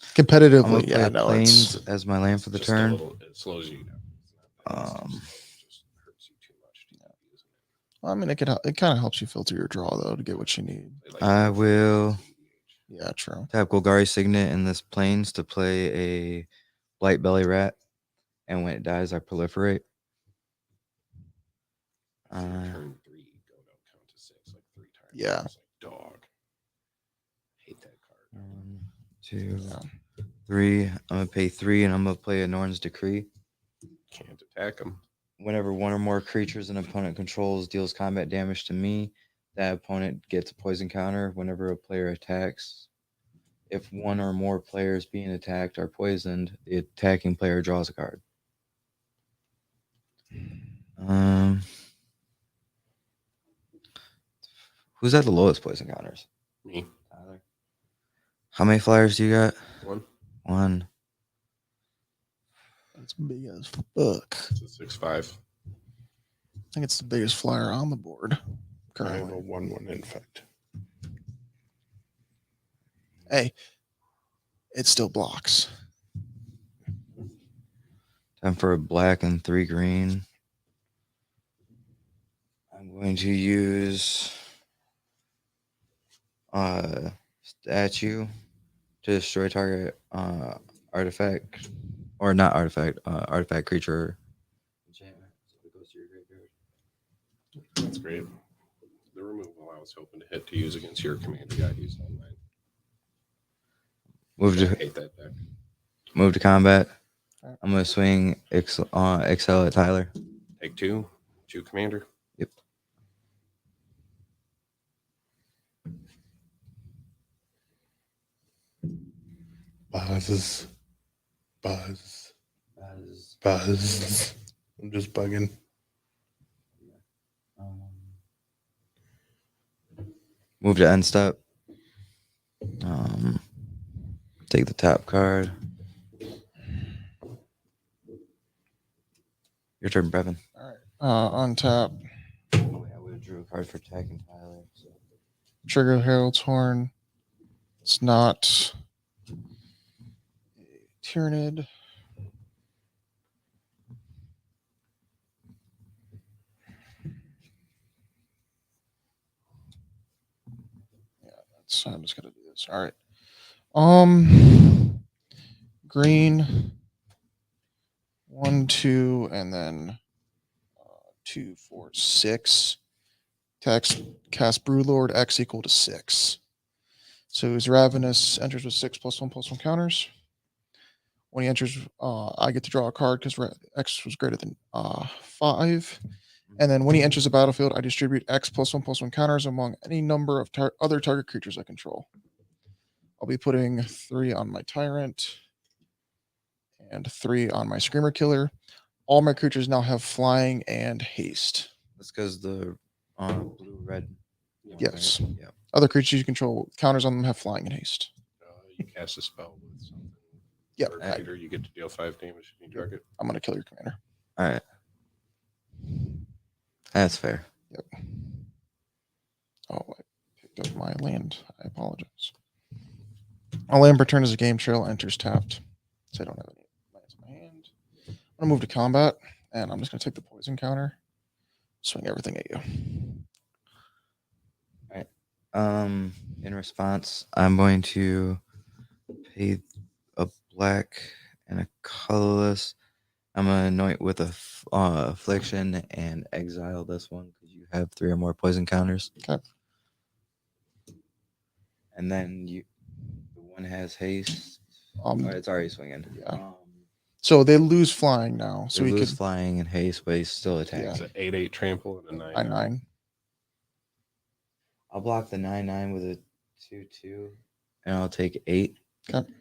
I'm Competitively, gonna play no, planes as my land for the turn. It slows you down. It's not that it just hurts you too much to keep using it. I mean, it kind of helps you filter your draw though to get what you need. I will Yeah, true. tap Golgari Signet in this planes to play a Blight Belly Rat, and when it dies, I proliferate. Turn 3, go don't count to 6 like 3 times. Yeah. It's like dog. Hate that card. 1, 2, Yeah. 3. I'm gonna pay 3, and I'm gonna play a Norn's Decree. Can't attack him. Whenever one or more creatures an opponent controls deals combat damage to me, that opponent gets a poison counter whenever a player attacks. If one or more players being attacked are poisoned, the attacking player draws a card. Who's at the lowest poison counters? Me. Tyler. How many flyers do you got? 1. 1. It's big as fuck. It's a 6/5. I think it's the biggest flyer on the board I have a currently. 1/1 infect. Hey, it still blocks. Time for a black and 3 green. I'm going to use statue to destroy target artifact, or not artifact, artifact creature. Enchantment. So it goes to your graveyard. That's great. The removal I was hoping to hit to use against your commander got used on mine. Move I to hate that deck. move to combat. Alright. I'm gonna swing XL at Tyler. Take 2. 2 commander. Yep. Buzz. I'm just bugging. Move to end step. Take the top card. Your turn, Brevin. All right. Untap. Oh, wait, I would have drew a card for attacking Tyler. So. Trigger Herald's Horn. It's not a Tyranid. Yeah, I'm just gonna do this. All right. Green. 1, 2, and then 2, 4, 6. Cast Brewlord X equal to 6. So his Ravenous enters with 6+1/+1 counters. When he enters, I get to draw a card because X was greater than 5. And then when he enters the battlefield, I distribute X+1/+1 counters among any number of other target creatures I control. I'll be putting 3 on my Tyrant and 3 on my Screamer Killer. All my creatures now have flying and haste. That's because the blue red. Yes. Right? Yeah. Other creatures you control, counters on them have flying and haste. You cast a spell with something. Yep. Later, you get to deal 5 damage to any target. I'm going to kill your commander. All right. That's fair. Yep. Oh, I picked up my land. I apologize. A land per turn is a game trail enters tapped. So I don't have any lands in my hand. I'm gonna move to combat, and I'm just gonna take the poison counter, swing everything at you. In response, I'm going to pay a black and a colorless. I'm gonna anoint with a affliction and exile this one because you have 3 or more poison counters. Okay. And then the one has haste. Um, It's already swinging. yeah. So they lose flying now. So So we lose could flying and haste, but he's still attacking. It's an 8/8 trample and a 9/9. 9/9. I'll block the 9/9 with a 2/2, and I'll take 8. Okay.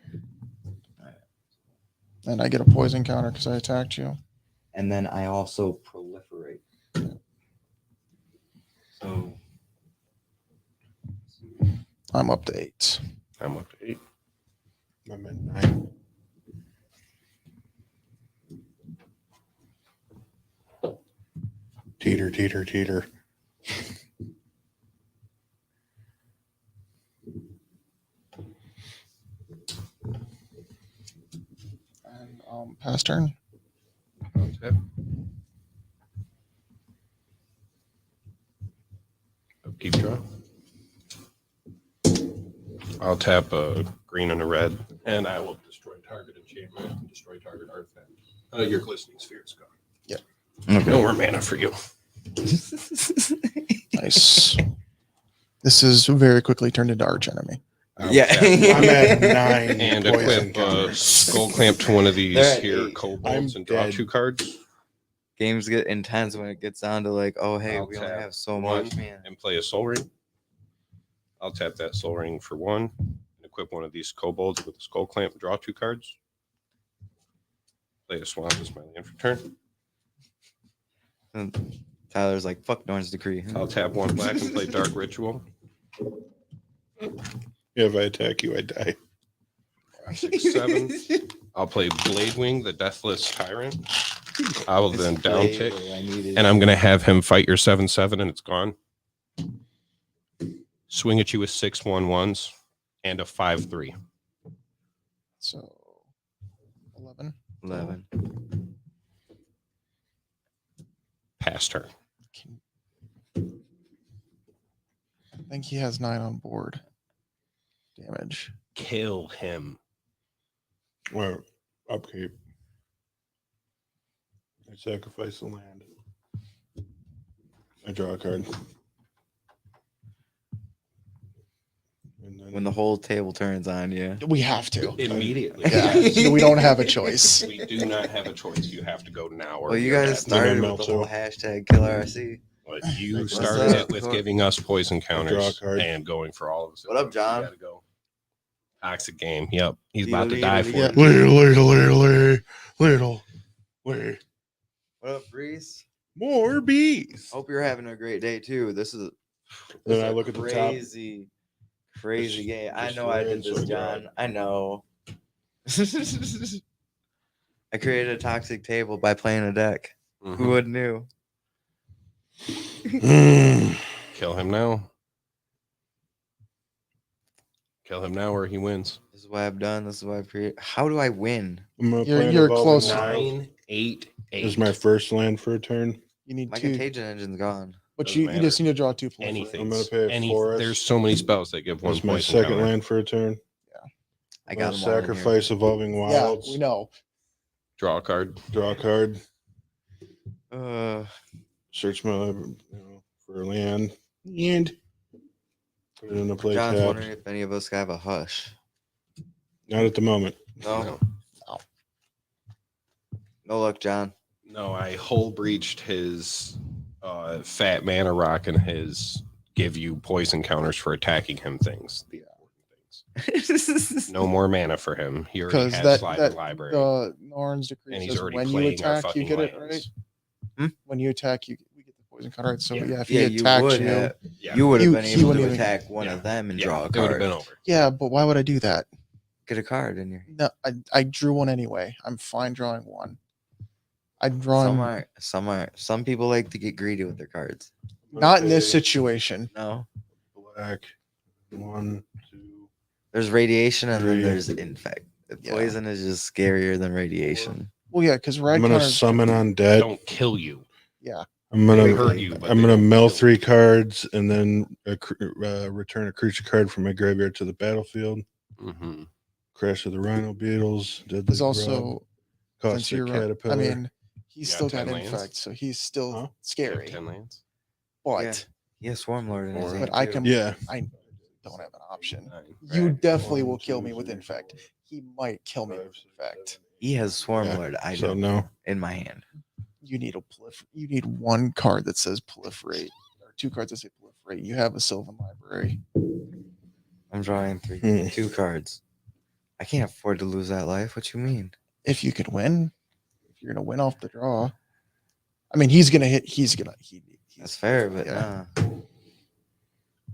And I get a poison counter because I attacked you. And then I also proliferate. So I'm up to 8. I'm up to 8. I'm at 9. Teeter, teeter, teeter. And pass turn. Okay. Upkeep draw. I'll tap a green and a red, and I will destroy target enchantment and destroy target artifact. Your glistening sphere is gone. okay. No more mana for you. Nice. This is very quickly turned into arch enemy. I'll Yeah. tap I'm at 9 and poison equip counters. skull clamp to one of these They're at here 8. kobolds I'm and draw dead. 2 cards Games get intense when it gets down to like, oh hey, I'll we only tap have so one. much, man. and play a soul ring. I'll tap that soul ring for 1 and equip one of these kobolds with a skull clamp and draw 2 cards. Play a swamp as my land for turn. And Tyler's like, fuck Norn's decree. I'll tap 1 black and play dark ritual. If I attack you, I die. 6, 7. I'll play Blade Wing, the Deathless Tyrant. I will then down tick, and I'm going to have him fight your 7/7, and it's gone. Swing at you with 6/1/1s and a 5/3. So 11. 11. Pass turn. I think he has 9 on board. Damage. Kill him. Well, upkeep. I sacrifice the land. I draw a card. And then When the whole table turns on you. We have to. Immediately. Yeah. We don't have a choice. We do not have a choice. You have to go now. Or Well, you you're guys dead. started Then I with the whole melt hashtag KillerRC. But you What's started up? it with giving us poison counters card. and going for all of us. What up, John? You gotta go. Toxic game. Yep. He's about to die for Yeah. it. Little. What up, Reese? More bees. Hope you're having a great day too. This is Then a I look at the top. crazy game. I Just know I did ran, so this, I got John. I know. I created a toxic table by playing a deck. Mhm. Who would knew? Kill him now. Kill him now or he wins. This is what I've done. This is what I've created. How do I win? I'm gonna You're- play an you're Evolving close. Wild. 9, 8, 8. This is my first land for a turn. You need My 2. contagion engine's gone. But Doesn't you just matter. need to draw 2 points. Anything. I'm gonna pay a forest. There's so many spells that give one This is my poison second counter. land for a turn. I I'm got gonna them all in here. sacrifice Evolving Yeah, Wilds. we know. Draw a card. Draw a card. Uh, Search my for land and put it in the play John's tab. wondering if any of us have a hush. Not at the moment. No, no luck, John. No, I hull breached his fat mana rock and his give you poison counters for attacking him things. The important things. No more mana for him. He already 'Cause has that- Slide that- Library. Norn's decree And he's says already when you playing our attack, you fucking get it, right? lands. When you attack, we get the poison card. Right? So Yeah. yeah, if Yeah, he you attacks would you, have. Yeah. You would have You- been he able wouldn't to even- attack one Yeah. of them and Yeah, draw a it would have card. been over. yeah, but why would I do that? Get a card in your. No, I drew one anyway. I'm fine drawing one. I'm drawing Some people like to get greedy with their cards. not in this situation. No. Black. 1, 2. There's radiation and then Three. there's infect. Yeah. Poison is just scarier than radiation. Well, yeah, because I'm rad gonna counters. summon on deck. Don't kill you. Yeah. I'm They gonna hurt you, but I'm they gonna don't mill kill 3 you. cards and then return a creature card from my graveyard to the battlefield. Mm-hmm. Crash of the Rhino Beetles. Deadly There's Grub, also since Caustic you're. Caterpillar. I mean, he's You still got got 10 lands? infect, so he's still Huh? You have scary. 10 lands. But Yeah, Swarmlord in his Or- hand but I too. can. yeah. I don't have an option. 9. You Right. definitely 1, will kill 2, me with 3, infect. 4, He might kill me 5, with 6, infect. 7, 8. He has Swarmlord. I So don't no. in my hand. You need a You need one card that says proliferate, or 2 cards that say proliferate. You have a Sylvan Library. I'm drawing 2 cards. I can't afford to lose that life. What you mean? If you can win, if you're gonna win off the draw. I mean, he's gonna hit. He's That's fair, but yeah.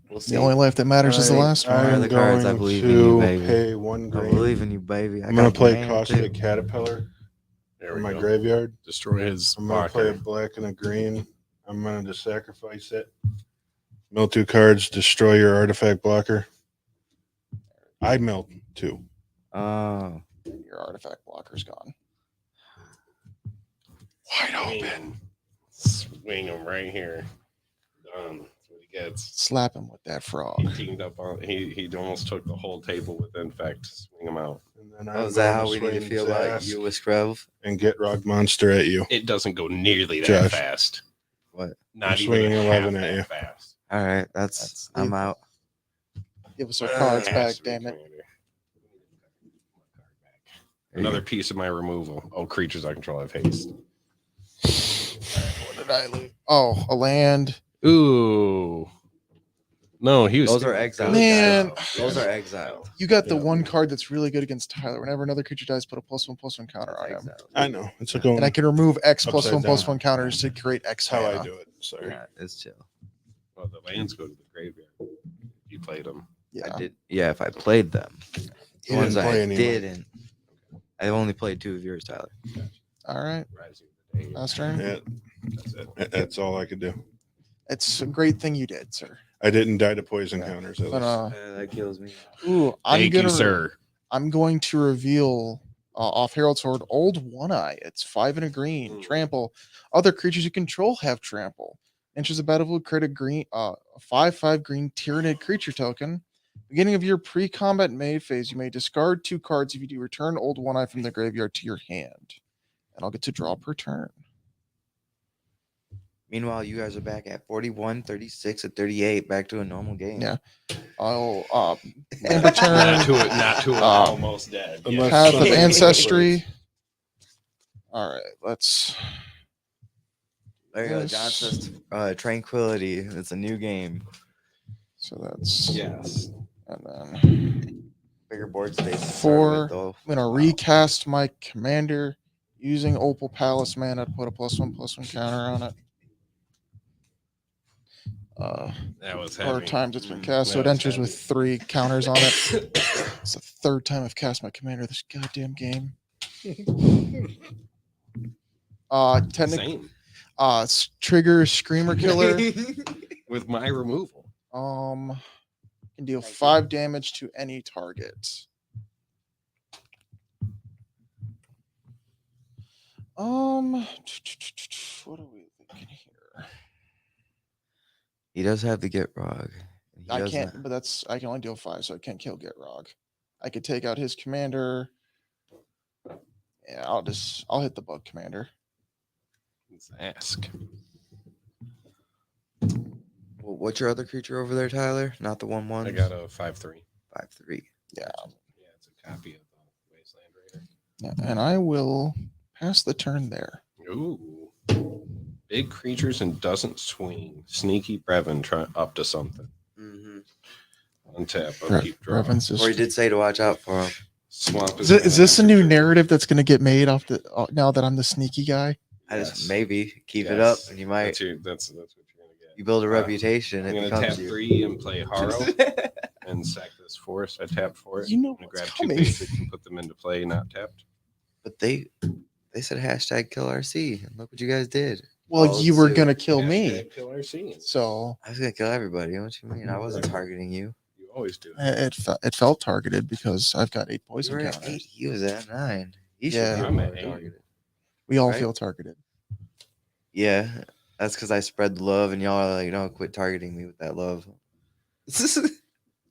We'll see. The only life that matters is the last I one. am I'm the cards, I going believe in you, to baby. pay 1 I green. believe in you, baby. I'm gonna got play command, Caustic too. Caterpillar There in we my go. graveyard. Destroy his I'm gonna play a blocker. black and a green. I'm gonna just sacrifice it. Mill 2 cards. Destroy your artifact blocker. I milled 2. Oh, Your artifact blocker's gone. Wide open. Swing him right here. Done. That's what he gets. Slap him with that He frog. teamed up on. He almost took the whole table with infect. Swing him out. And then oh I'm is that going how we need to swing feel about Zask you with Screv? and get Rock Monster at you. It doesn't go nearly that Josh. fast. What? Not I'm even swinging half 11 at that you. fast. All right, that's I'm leave. out. Give us our cards It has back, to be damn it. commander. Another piece of my removal. Oh, creatures I control have haste. What did I lose? Oh, a land. Ooh. No, he was. Those are exiled. Man. Those are exiled. You got the Yeah. one card that's really good against Tyler. Whenever another creature dies, put a +1/+1 counter on him. Exiled. I know. It's a going. And I can remove X Upside +1/+1 counters to create X That's how I mana. do it. Sorry. Yeah, it's chill. Well, the lands go to the graveyard. You played them. Yeah. I did. Yeah, if I played them. The You ones didn't play I any of mine. didn't. I only played 2 of yours, Tyler. All right. Rising of the day. Last turn. Yeah, That's it. that's all I could do. It's a great thing you did, sir. I didn't die to poison Yeah. counters. At But least. That kills me. Thank you, sir. I'm going to reveal off Herald's Horde Old One Eye. It's 5 and a green. Mm. Trample. Other creatures you control have trample. Enters the battlefield, create a green, a 5/5 green Tyrannid creature token. Beginning of your pre-combat May phase, you may discard 2 cards. If you do, return Old One Eye from the graveyard to your hand, and I'll get to draw per turn. Meanwhile, you guys are back at 41, 36, and 38, back to a normal game. Yeah. I'll land return. Not to it. Almost dead. Yeah. Unless Path of something Ancestry. happens. All right, let's. There you go. John says Tranquility. It's a new game. So that's Yes. and then Bigger board space. Four. Though. I'm gonna recast my commander using Opal Palace mana to put a +1/+1 counter on it. That was Or heavy. times it's been cast, so That it was enters heavy. with 3 counters on it. It's the 3rd time I've cast my commander this goddamn game. Technically, Same. trigger Screamer Killer. With my removal. Can deal 5 damage to any target. What are we thinking here? He does have the Get Rog. He I does can't, not- but I can only deal 5, so I can't kill Gitrog. I could take out his commander. Yeah, I'll hit the bug commander. Let's ask. Well, what's your other creature over there, Tyler? Not the 1/1. I got a 5/3. 5/3. Yeah, Yeah, it's a copy of the Wasteland Raider. yeah, and I will pass the turn there. Ooh. Big creatures and doesn't swing. Sneaky Brevin try up to something. Mm-hmm. Untap. Bre- Upkeep draw. Brevin's Or he just- did say to watch out for him. Swamp Is this a new narrative that's going to get made off the now that I'm the sneaky guy? I just Yes. maybe keep it up, Yes. and you might That's what you're gonna get. you build a reputation. I'm It gonna tap becomes you. 3 and play Harrow and sack this force. I tapped for it. You know I'm gonna what's grab coming. 2 basics and put them into play, not tapped. But they said hashtag kill RC, and look what you guys did. Well, Oh, you were so going to kill me. Hashtag kill RC. So I was gonna kill everybody. What you mean? I wasn't targeting you. You always do. It felt targeted because I've got 8 You poison were at counters. 8. He was at 9. He should Yeah. be I'm more at 8. targeted. We all Right? feel targeted. Yeah, that's because I spread the love, and y'all are like, no, quit targeting me with that love.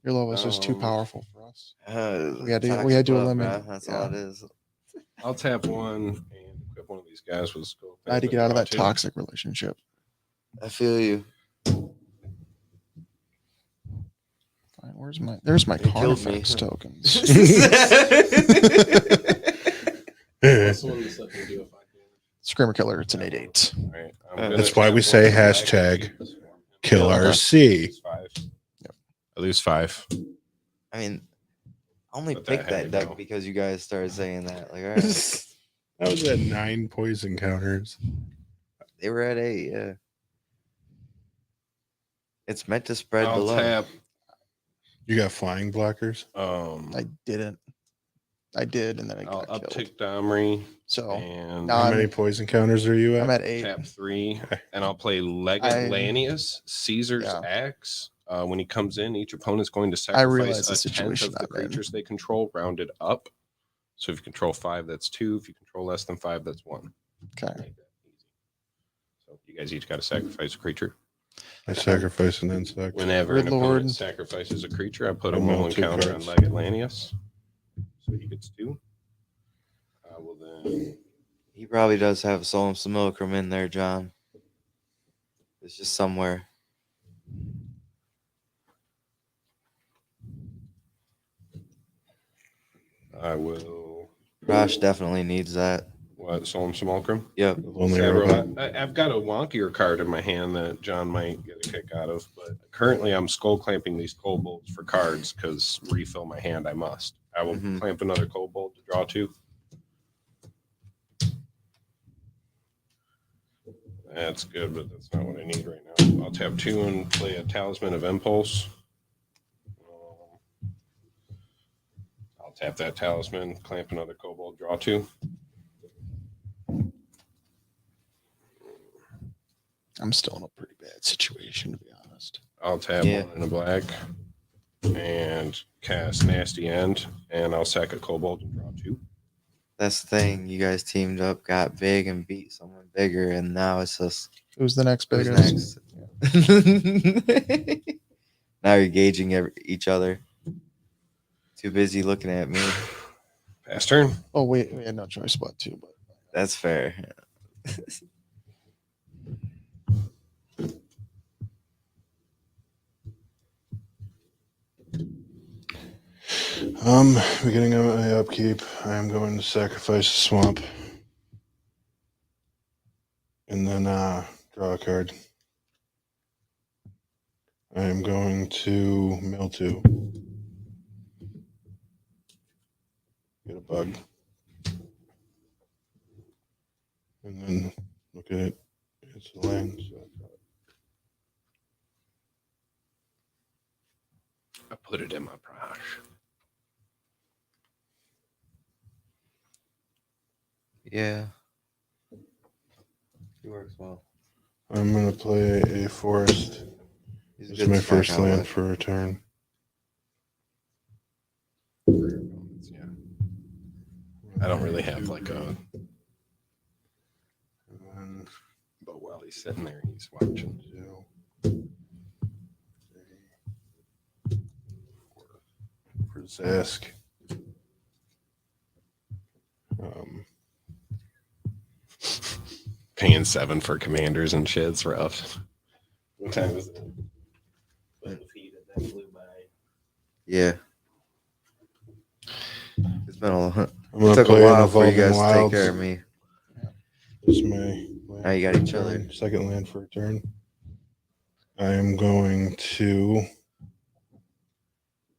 Your love was just too Um, powerful for us. We had to Toxic love, eliminate. bruh. That's yeah. all it is. I'll tap one and equip one of these guys with skull. I had to get out of that Draw two. toxic relationship. I feel you. Fine, there's my It killed me. Carnifex tokens. What's the one that's letting me do a 5 damage? Screamer Killer, it's an 8/8. All right, I'm gonna That's why tap we say one black hashtag and keep Kill Okay. RC. lose 5. Yep. I lose 5. I mean, I only But that picked had that to deck go. because you guys started saying that. Like, all right, I was at 9 poison counters. they were at 8. Yeah, it's meant to spread the I'll love. tap. You got flying blockers? I didn't. I did, and then I I'll got killed. uptick Domri So and now How I'm- many poison counters are you at? I'm at 8. tap 3, Okay. and I'll play Legate Lanius, Caesar's Yeah. Axe. When he comes in, each opponent's going to I realize sacrifice the a tenth situation of the I'm in. creatures they control, rounded up. So if you control 5, that's 2. If you control less than 5, that's 1. Okay. Make that easy. So you guys each got to sacrifice a creature. I sacrifice an insect. Whenever Good an opponent Lord. sacrifices a creature, I put a I'm on one 2 counter cards. on Legate Lanius. So he gets 2. I will then. He probably does have a Solemn Simulacrum in there, John. It's just somewhere. I will. Rosh definitely needs that. What? Solemn Simulacrum? Yep. Only Sad robot. Robot. I've got a wonkier card in my hand that John might get a kick out of, but currently I'm skull clamping these kobolds for cards because refill my hand I must. I will Mhm. clamp another kobold to draw 2. That's good, but that's not what I need right now. I'll tap 2 and play a Talisman of Impulse. I'll tap that Talisman, clamp another kobold, draw 2. I'm still in a pretty bad situation, to be honest. I'll tap Yeah. 1 in a black and cast Nasty End, and I'll sack a kobold and draw 2. That's the thing. You guys teamed up, got big, and beat someone bigger, and now it's just Who's the next who's biggest? next. Now you're gauging each other. Too busy looking at me. Pass turn. Oh wait, we had no choice but to. But That's fair. Beginning of my upkeep, I am going to sacrifice a swamp. And then draw a card. I am going to mill 2. Get a bug. And then look at it. It's a land. So I put it in my brush. Yeah. He works well. I'm going to play a forest. He's This good is my to start first out land with. for a turn. Yeah. I don't really have like a. And then But while he's sitting there, he's watching. 2, 3, 4 for Zask. Paying 7 for commanders and shit's rough. What time is it? 12 feet and that flew by. Yeah. It's been a long. I'm It going to took a play an while for you Evolving guys to take Wilds. care of me. This is my land Now you got for a each other. turn, second land for a turn. I am going to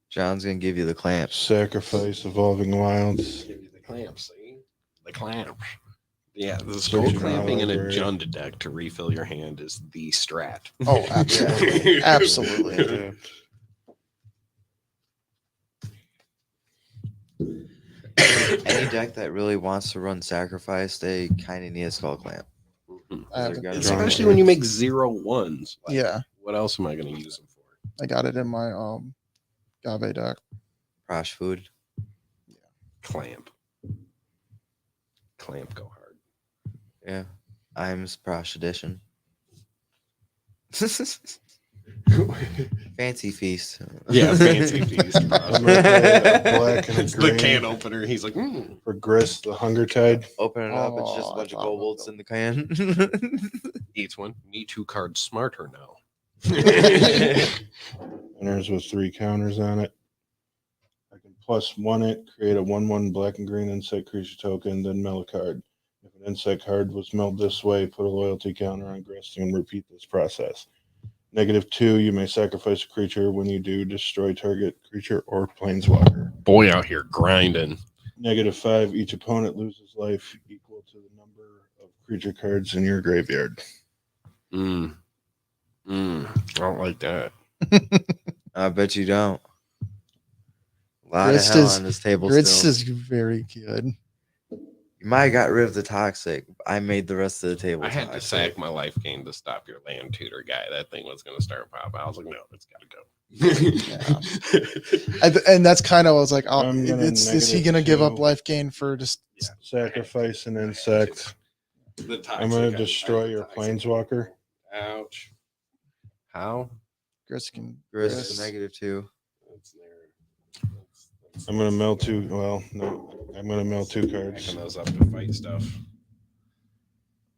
John's gonna give you the clamps. sacrifice Evolving Wilds. Give you the clamps, see? The clamps. Yeah, the Searching skull clamping in a library. Jund deck to refill your hand is the strat. oh, absolutely, absolutely. Yeah. Any deck that really wants to run sacrifice, they kind of need a skull clamp. I have They're it- gonna run Especially it. when you make 0 1s. Like, Yeah, What else am I going to use them for? I got it in my Agave deck. Prosh food. Clamp. Clamp go hard. Yeah. Iams Prosh edition. Fancy feast. Yeah, fancy feast. I'm gonna play a black and a It's the green can opener. He's like, for Grist, the Hunger Tide. Open it up. It's just a Oh, bunch I of thought kobolds about in the can. eats one. Me 2 cards smarter now. Enters with 3 counters on it. I can +1 it, create a 1/1 black and green insect creature token, then mill a card. If an insect card was milled this way, put a loyalty counter on Grist and repeat this process. -2, you may sacrifice a creature. When you do, destroy target creature or planeswalker. Boy out here grinding. -5, each opponent loses life equal to the number of creature cards in your graveyard. I don't like that. I bet you don't. A lot Grist of hell is- on this table Grits still. is very good. You might have got rid of the toxic. I made the rest of the table I had to toxic. sack my life gain to stop your land tutor guy. That thing was going to start popping. I was like, no, it's got to go. And that's kind of, I was like, oh, I'm gonna is he going to give up -2. life gain for just. Yeah. Sacrifice an insect. The toxic I'm going to guy- destroy your toxic. planeswalker. Ouch. How? Grits can. Grist Grist. is -2. That's there. I'm going to mill 2. Well, no. I'm going to mill 2 cards. Backing those up to fight stuff.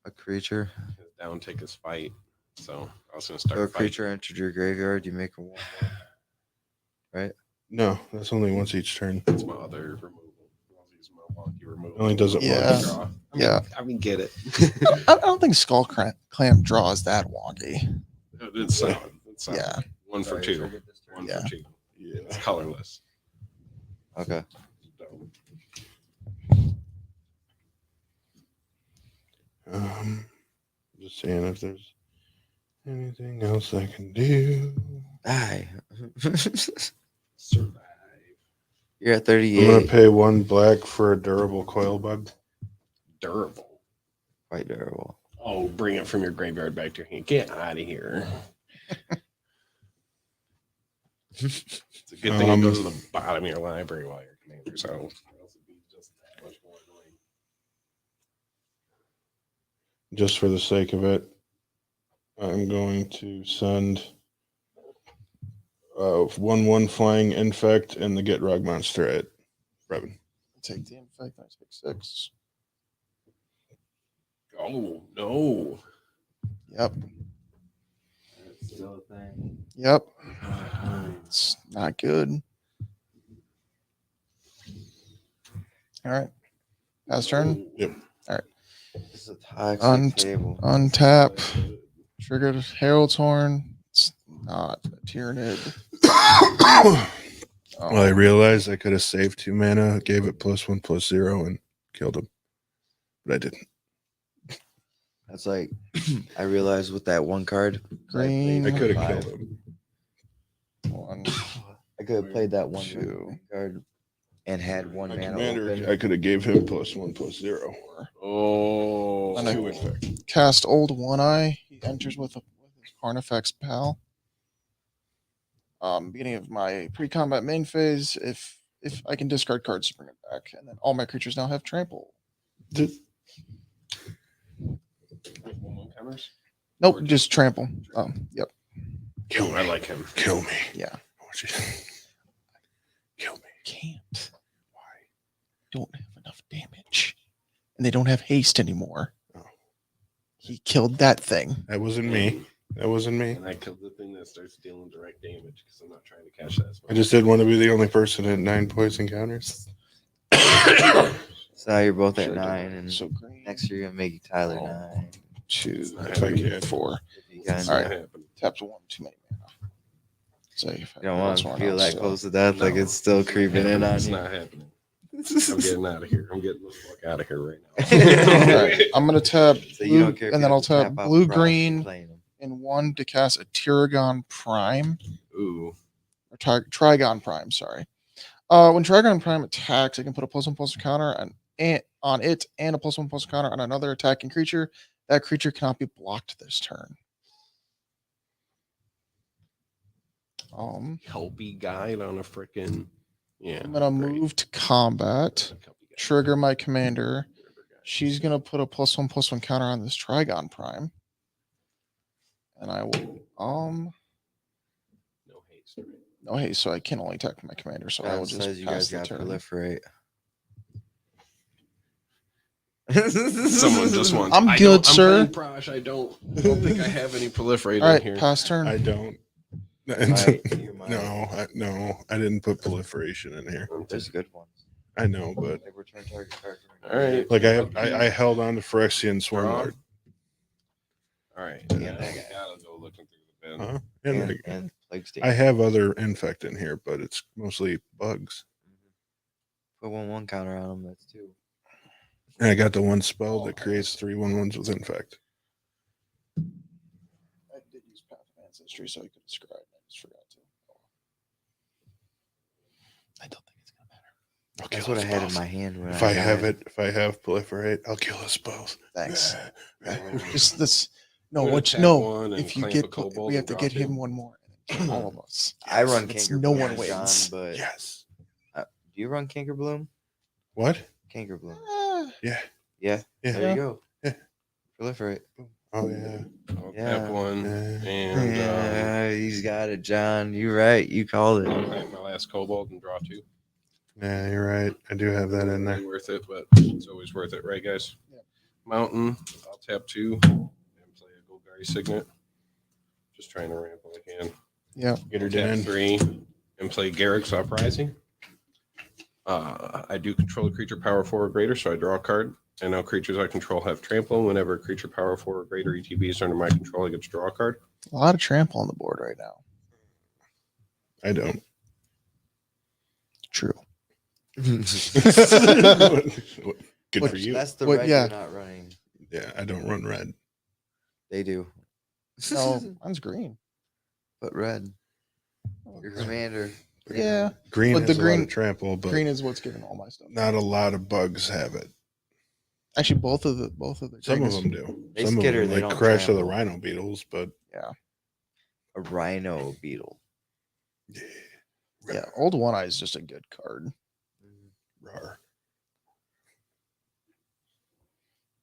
A creature. Down take his fight. So I was going to So start a creature entered your graveyard. You make a 1/1. No, that's only once each turn. That's my other removal. I'll use my wonky removal. Only does it Yeah. once. Draw. Yeah. I mean, get it. I don't think Skull Clamp draw is that wonky. It's solid. It's solid. Yeah. 1 for Sorry, 2. forget this turn. 1 Yeah. for 2. Yeah. It's colorless. Okay. Just seeing if there's anything else I can do. Die. Survive. You're at I'm gonna 38. pay 1 black for a durable coil bug. Durable. Quite durable. Oh, bring it from your graveyard back to your hand. Get out of here. It's a good thing it goes to the bottom of your library while you're commander, so else it'd be just that much more annoying. Just for the sake of it, I'm going to send 1/1 flying infect and the Get Rug monster at Brevin. Take the infect. I take 6. Oh no. Yep. That's still a thing. Yep. It's not good. All right. Pass turn. Yep. This is a toxic Un- table. Untap. Triggered Herald's Horn. It's not a Tyranid. Well, I realized I could have saved 2 mana, gave it +1/+0, and killed him, but I didn't. That's like, I realized with that one card. Green. I could have Five. killed him. 1, I could have played that one 2. card and had one My mana commander, open. I could have gave him +1/+0. Oh. And I- 2 infect. Cast Old One Eye. He enters with his Carnifex Pal. Beginning of my pre-combat main phase, if I can discard cards to bring it back, and then all my creatures now have trample. Counters? Nope, just trample. Yep. Kill I me. like him. Kill me. Yeah. I want you. Kill me. Can't. Why? Don't have enough damage, and they don't have haste anymore. Oh. He killed that thing. That wasn't me. That wasn't me. And I killed the thing that starts dealing direct damage because I'm not trying to catch that. I just didn't want to be the only person at 9 poison counters. So now you're both at Sure, 9, and So green. next year you're gonna make Tyler Oh. 9. 2, If I 3, can. 4. If you can. It's All not right. happening. Taps 1 too many mana. So if You don't want to feel that close to death, like No. it's still creeping in on It's you. not happening. I'm getting out of here. I'm getting the fuck out of here right All right, I'm gonna tap So you blue, don't care if and you then have I'll to tap tap out blue the product you're green playing them. in 1 to cast a Tyragon Prime Ooh. or Trigon Prime. Sorry. When Trigon Prime attacks, I can put a +1/+1 counter on it and a +1/+1 counter on another attacking creature. That creature cannot be blocked this turn. Kelpie guide on a freaking. Yeah. I'm gonna great. move to combat. Kelpie guide. Trigger my commander. River guide. She's gonna put a +1/+1 counter on this Trigon Prime. And I will No haste. Right? no haste, so I can only attack my commander, so I will God just says you pass guys the got turn. proliferate. Someone just wants. I'm I good, don't, sir. I'm playing Prosh. I don't think I have any proliferate All in right, here. pass turn. I don't. Might, you might. No, I didn't put proliferation in here. There's good ones. I know, but Like return target card. All right. like I held on to Phyrexian Draw. Swarmlord. All right. Yeah. Yeah, I gotta go looking through the bin. Huh? And Plague Stain. I have other infect in here, but it's mostly bugs. Put 1/1 counter on them. That's 2. And I got the one spell that creates 3/1/1s with infect. I did use Path of Ancestry, so I could describe it. I just forgot to. I don't think it's gonna matter. I'll That's kill what I us had in both. my hand when If I have it, if I have proliferate, I'll kill us both. Thanks. Yeah. Just this. No, I'm gonna which tap no. one and If you clamp get, a kobold we have and to draw get two. him one more. And then all of us. I run It's Canker no Bloom, one John, wins. but Yes. do you run Canker Bloom? What? Canker Bloom. Yeah. Yeah. Yeah. There you go. Yeah. Proliferate. Oh yeah. I'll Yeah. tap one Yeah. and Yeah, he's got it, John. You're right. You called it. clamp my last kobold and draw 2. Yeah, you're right. I do have that in there. Really worth it, but it's always worth it, right, guys? Yeah. Mountain. I'll tap 2 and play a Golgari Signet. Just trying to ramp what I can. Yeah. Get her Tap down. 3 and play Garrick's Uprising. I do control a creature power 4 or greater, so I draw a card. And now creatures I control have trample. Whenever a creature power 4 or greater ETB is under my control, I get to draw a card. A lot of trample on the board right now. I don't. True. Good What- for you. That's the What- red yeah. you're not running. Yeah, I don't run red. They do. No, mine's green. But red. Your commander. Yeah. Green But has the a lot green- of trample, but Green is what's giving all my stuff. not a lot of bugs have it. Actually, both of the Some green of is- them do. They Some of skitter, them, they like don't Crash of the trample. Rhino Beetles, but A rhino beetle. yeah, Yeah, Old One Eye is just a good card. rar.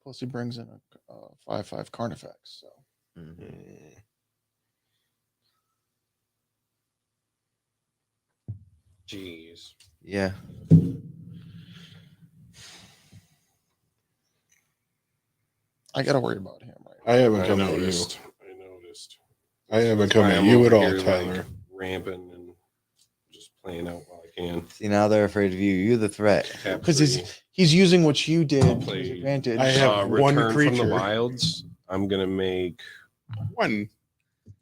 Plus, he brings in a 5/5 Carnifex. So Mhm. Mm. Jeez. Yeah. I gotta worry about him, right? I haven't I come at you. noticed. I haven't That's come why at I'm you over at all, here, Tyler. Like, ramping and just playing out while I can. See, now they're afraid of you. You're the threat. Tap 'Cause 3. He's using what you did I'll to play- his advantage. I have one Return from the creature. wilds. I'm gonna make One.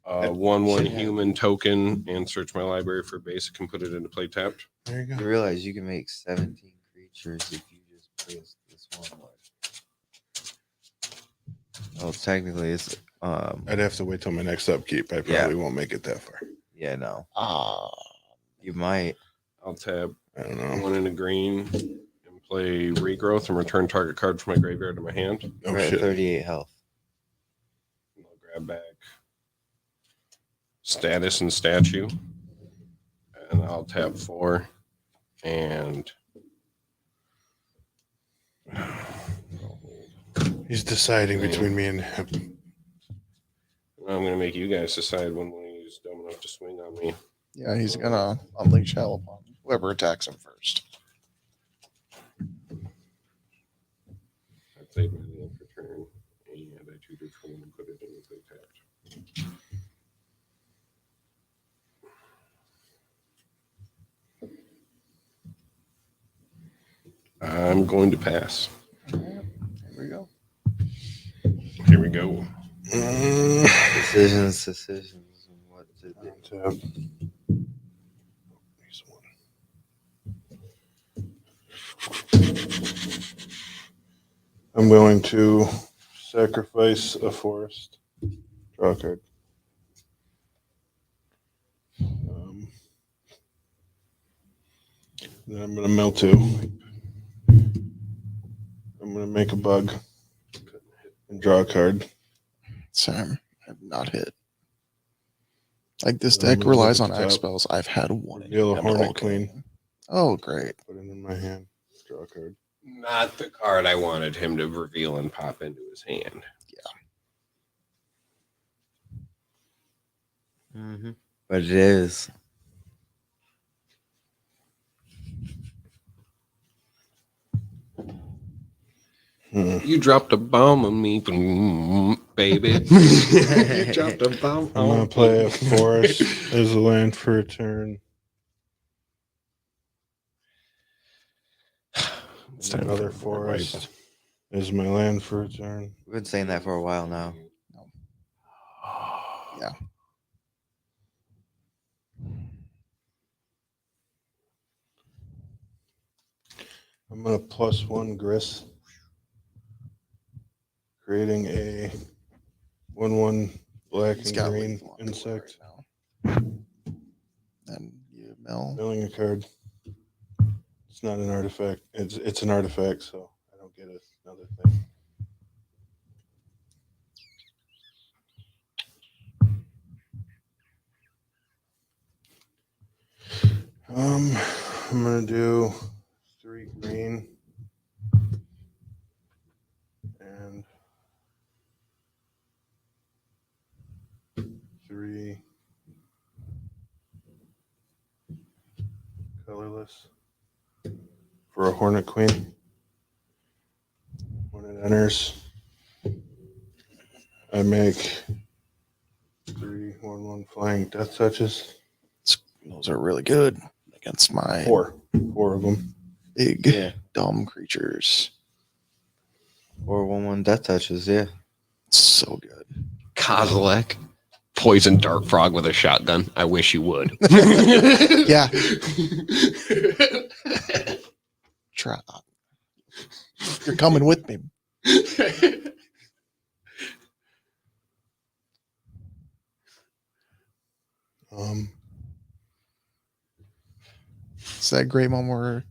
a 1/1 human token and search my library for basic and put it into play tapped. There you You go. realize you can make 17 creatures if you just play this one. Oh, technically, it's I'd have to wait till my next upkeep. I probably won't make it that far. yeah, no, Ah, you might. I'll tap I don't know. 1 in a green and play regrowth and return target card from my graveyard to my hand. Oh We're at shit. 38 health. And I'll grab back status and statue. And I'll tap 4 and He's deciding between me and him. I'm gonna make you guys decide when he's dumb enough to swing on me. yeah, he's gonna unleash hell upon whoever attacks him first. I played my land for turn and I tutored for 1 and put it into play tapped. I'm going to pass. All right, here we go. Here we go. Decisions, and what to do. Tab. He's one. I'm going to sacrifice a forest. Draw a card. Then I'm going to mill 2. I'm going to make a bug and draw a card. Sam, I have not hit. Like this And I'm deck gonna look relies at on the X top, spells. I've had one. reveal a in the Hornet whole Queen. game. Oh, great. Put it in my hand. Draw a card. Not the card I wanted him to reveal and pop into his hand. But it is. You dropped a bomb on me, baby. You dropped a bomb I'm gonna on play me. a forest as a land for a turn. It's And time another for a board wipe. forest is my land for a turn. We've been saying that for a while now. Yeah. I'm gonna +1 Gris, creating a 1/1 black He's and got green lethal on the board insect. right now. And you mill. Milling a card. It's not an artifact. It's an artifact, so I don't get another thing. I'm gonna do 3 green and 3 colorless for a Hornet Queen. When it enters, I make 3 1/1 flying death touches. Those are really good against my 4 of them. big Yeah. dumb creatures. Or 1/1 death touches, yeah. So good. Kozilek, poison dart frog with a shotgun. I wish you would. Yeah. Try. You're coming with me. It's that great moment where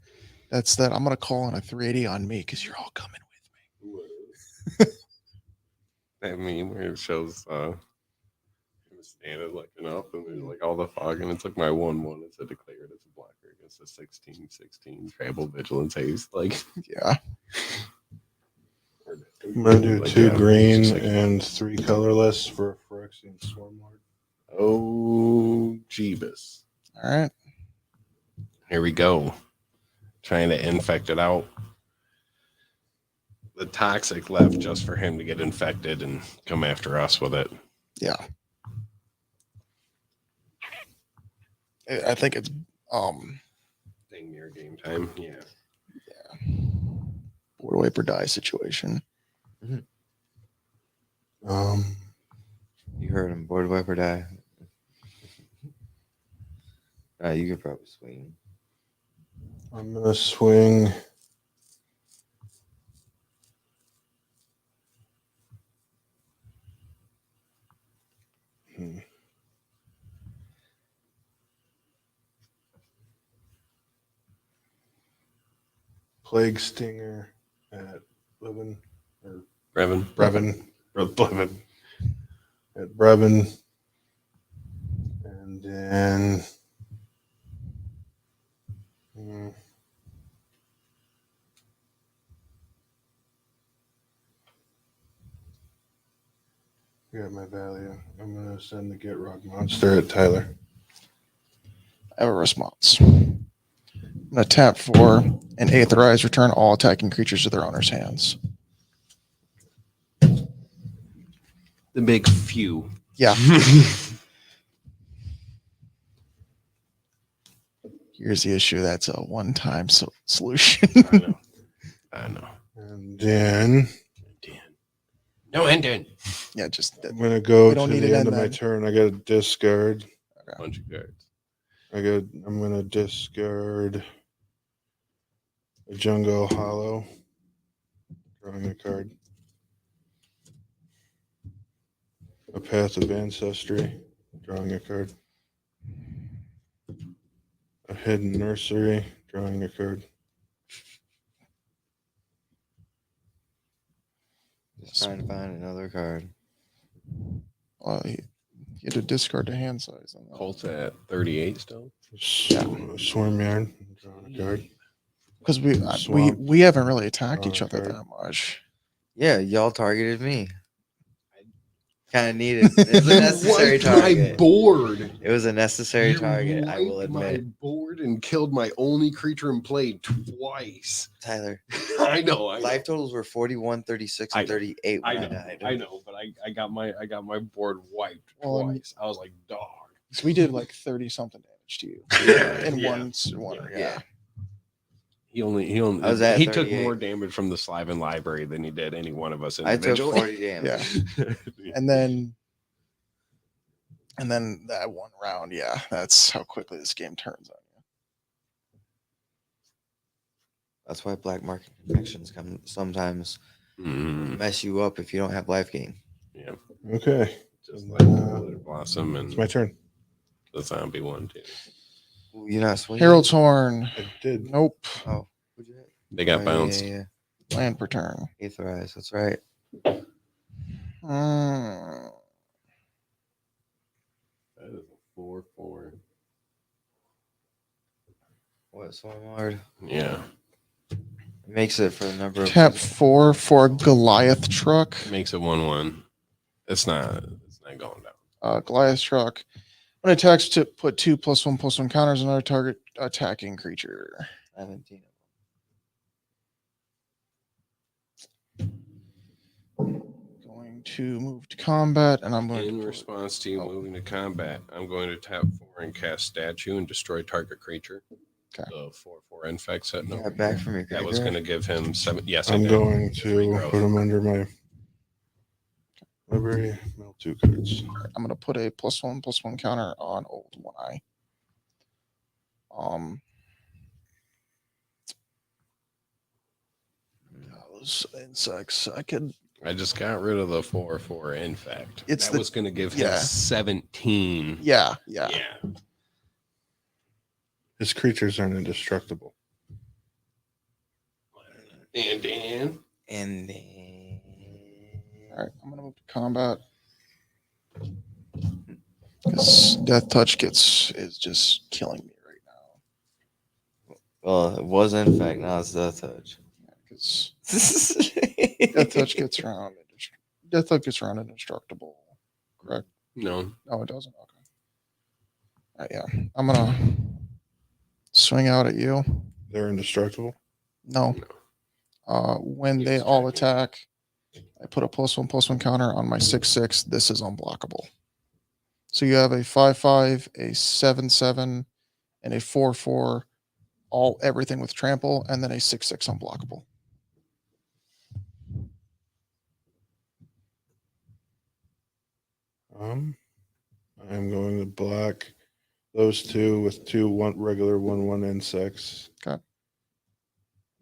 that's that I'm gonna call on a 380 on me because you're all coming with me. That meme where it shows him standing looking up and there's like all the fog and it's like my 1/1. It's a declared as a blocker against a 16/16 Trample Vigilance Haste. Like, Yeah. I'm gonna do like 2 that. green Just like, and 3 colorless for a Phyrexian Swarmlord. oh, Jeebus. All right. Here we go. Trying to infect it out. The toxic left just for him to get infected and come after us with it. Yeah. I think it's Thing near game time. Yeah. board wipe or die situation. You heard him. Board wipe or die. You could probably swing. I'm gonna swing. Plague Stinger at Brevin or Brevin. Brevin at Brevin, and then I got my value. I'm gonna send the Get Rock Monster at Tyler. I have a response. I'm gonna tap for an Aetherize, return all attacking creatures to their owner's hands. The big few. Yeah. Here's the issue. That's a one-time solution. I know. And then No ending. Yeah, just I'm gonna go We to don't need the it end in of my then. turn. I got to discard. Bunch of cards. I'm gonna discard a Jungle Hollow. Drawing a card. A Path of Ancestry. Drawing a card. A Hidden Nursery. Drawing a card. Just trying to find another card. well, You had to discard the hand size. On that. Colt's at 38 still. Swarm Yarn. Drawing a card. Because Swamp. we haven't really attacked Drawing each a other card. that much. Yeah, y'all targeted me. Kind of needed. It was a necessary Wiped my target. board. It was a necessary You target. I will wiped my admit, board and killed my only creature in play twice. Tyler. I know. I know. Life totals were 41, 36, I and know, 38 I when I know. died. I know. But I got my board wiped Well, twice. I was like, dog. So we did like 30 something damage to you in Yeah. one. Yeah. He only I was at he took 38. more damage from the Sliven library than he did any one of us I took individually. 40 damage. Yeah. And then that one round, yeah, that's how quickly this game turns on you. That's why black market connections come sometimes Mhm. mess you up if you don't have life gain. Yeah. Okay. Just like the Withered Blossom and It's my turn. the zombie one too. Ooh, you're not swinging. Herald's Horn. I did. Nope. Oh, what'd you hit? They got Oh, bounced. Yeah. Land per turn. Aetherize. That's right. Mm. That is a 4/4. What? Swarmlord? Yeah. Makes it for the number of. Tap 4 for Goliath Truck. Makes it 1/1. It's not going down. Goliath Truck. When it attacks, to put 2+1/+1 counters on another target attacking creature. 17. Going to move to combat, and I'm going In to response to you Oh. moving to combat, I'm going to tap 4 and cast Statue and destroy target creature. Okay. The 4/4 infect set. You No, got back from your that was going to give him 7. Yes, I I'm did. going Free to growth. put them under my library. Mill 2 cards. I'm going to put a +1/+1 counter on Old One Eye. Those insects. I just got rid of the 4/4 infect. It's that the- was going to give him yeah. 17. Yeah. His creatures aren't indestructible. And And then. All right, I'm gonna move to combat. Because Death Touch is just killing me right now. Well, it was infect. Now it's Death Touch. Because Death Touch gets around. Death Touch gets around indestructible. Correct? no. No, it doesn't. Okay. All right, yeah. I'm gonna swing out at you. They're indestructible. No. When He's they all attacking. attack, I put a +1/+1 counter on my 6/6. This is unblockable. So you have a 5/5, a 7/7, and a 4/4, everything with trample, and then a 6/6 unblockable. I'm going to block those two with regular 1/1 insects. Okay.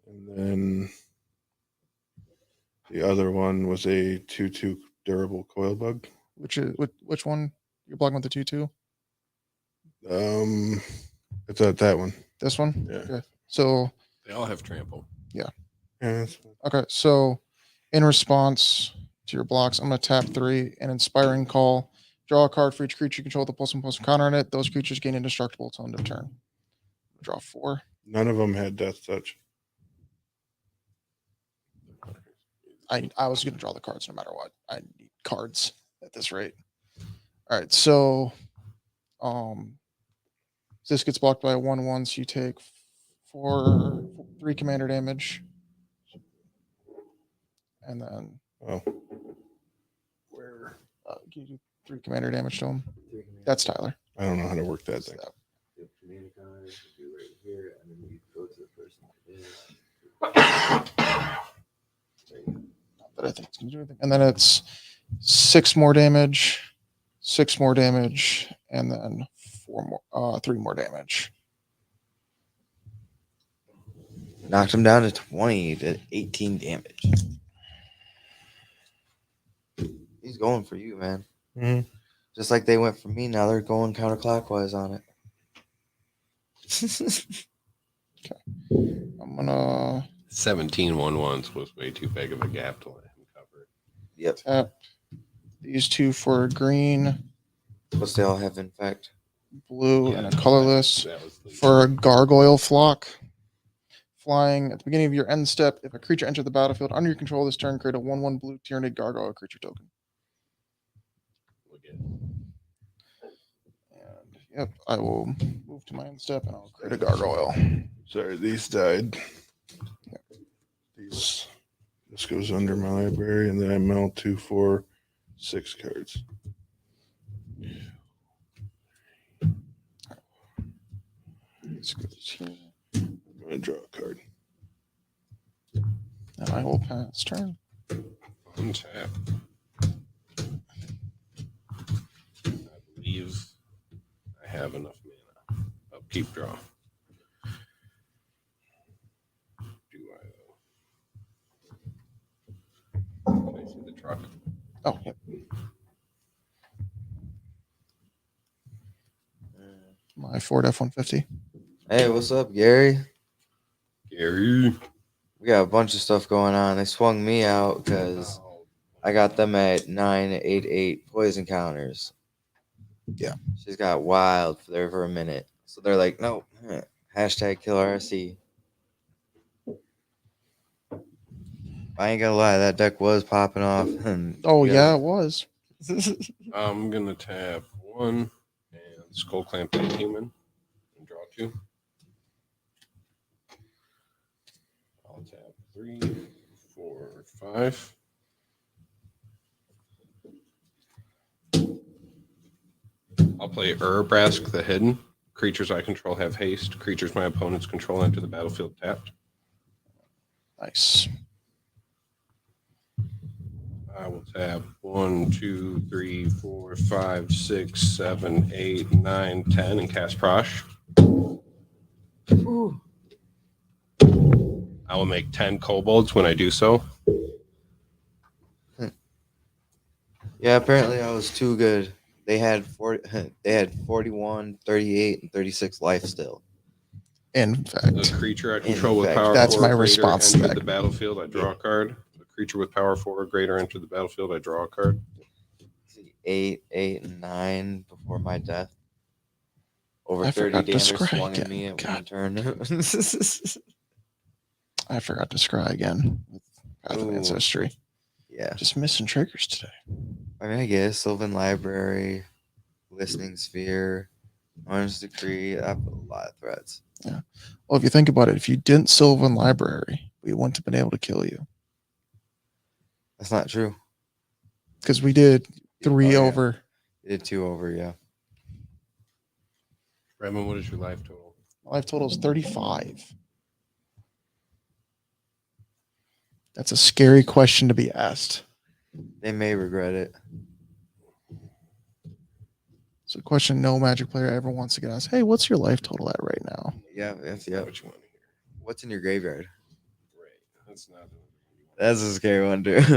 And then the other one was a 2/2 durable coil bug. Which one? You're blocking with the 2/2? It's at that one. This one? Yeah. Okay. So They all have trample. Yeah, that's fine. okay, so in response to your blocks, I'm gonna tap 3 and Inspiring Call. Draw a card for each creature you control with a +1/+1 counter on it. Those creatures gain indestructible till end of turn. Draw 4. None of them had death touch. I was gonna draw the cards no matter what. I need cards at this rate. All right, so this gets blocked by a 1/1, so you take 3 commander damage. And then Oh, where you do 3 commander damage to him. That's Tyler. I don't know how to work that thing. So, but I think it's gonna do anything. And then it's 6 more damage, 6 more damage, and then 3 more damage. Knocked him down to 20 to 18 damage. He's going for you, man. Mhm. Just like they went for me, now they're going counterclockwise on it. I'm gonna 17 1/1s was way too big of a gap to let him cover. Yep. tap these 2 for green, What's they all have infect? Blue Yeah, and a no, colorless. that was the- For a gargoyle flock. Flying at the beginning of your end step, if a creature entered the battlefield under your control this turn, create a 1/1 blue Tyranid gargoyle creature token. Look at- And yep, I will move to my end step and I'll create a gargoyle. Sorry, these died. These. This goes under my library, and then I mill 2, 4, 6 cards. This goes here. I'm gonna draw a card. And I will pass turn. Untap. I believe I have enough mana. Upkeep draw. Do I though? Can I see the truck? Oh, yep. My Ford F-150. Hey, what's up, Gary? Gary. We got a bunch of stuff going on. They swung me out because I got them at 988 poison counters. Yeah. She's got wild there for a minute. So they're like, nope. Hashtag kill RC. I ain't gonna lie, that deck was popping off. And Oh, we yeah, got- it was. I'm gonna tap 1 and Skull Clamp Human and draw 2. I'll tap 3, 4, 5. I'll play Urbrask the Hidden. Creatures I control have haste. Creatures my opponents control enter the battlefield tapped. Nice. I will tap 1, 2, 3, 4, 5, 6, 7, 8, 9, 10 and cast Prosh. Ooh. I will make 10 kobolds when I do so. Yeah, apparently I was too good. They had 40, they had 41, 38, and 36 life still. In A fact, creature I control with fact, power that's 4 my or greater response enter deck. the battlefield, I draw a card. A creature with power 4 or greater enter the battlefield, I draw a card. See, 8, 8, and 9 before my death. Over I 30 forgot to damage scry swung at again. me at one God. turn. I forgot to scry again with Path of Ooh. Ancestry. Yeah. Just missing triggers today. I mean, I guess Sylvan Library, Listening Sphere, Orange Decree. I put a lot of threats. Well, if you think about it, if you didn't Sylvan Library, we wouldn't have been able to kill you. That's not true. Because we did 3 Oh, yeah. over. You did 2 over, yeah. Redmond, what is your life total? My life total is 35. That's a scary question to be asked. They may regret it. It's a question no Magic player ever wants to get asked. Hey, what's your life total at right now? Yeah, yes, Yeah. yeah. What you want to hear? What's in your graveyard? Right. That's not. That's a scary one, too. Dude,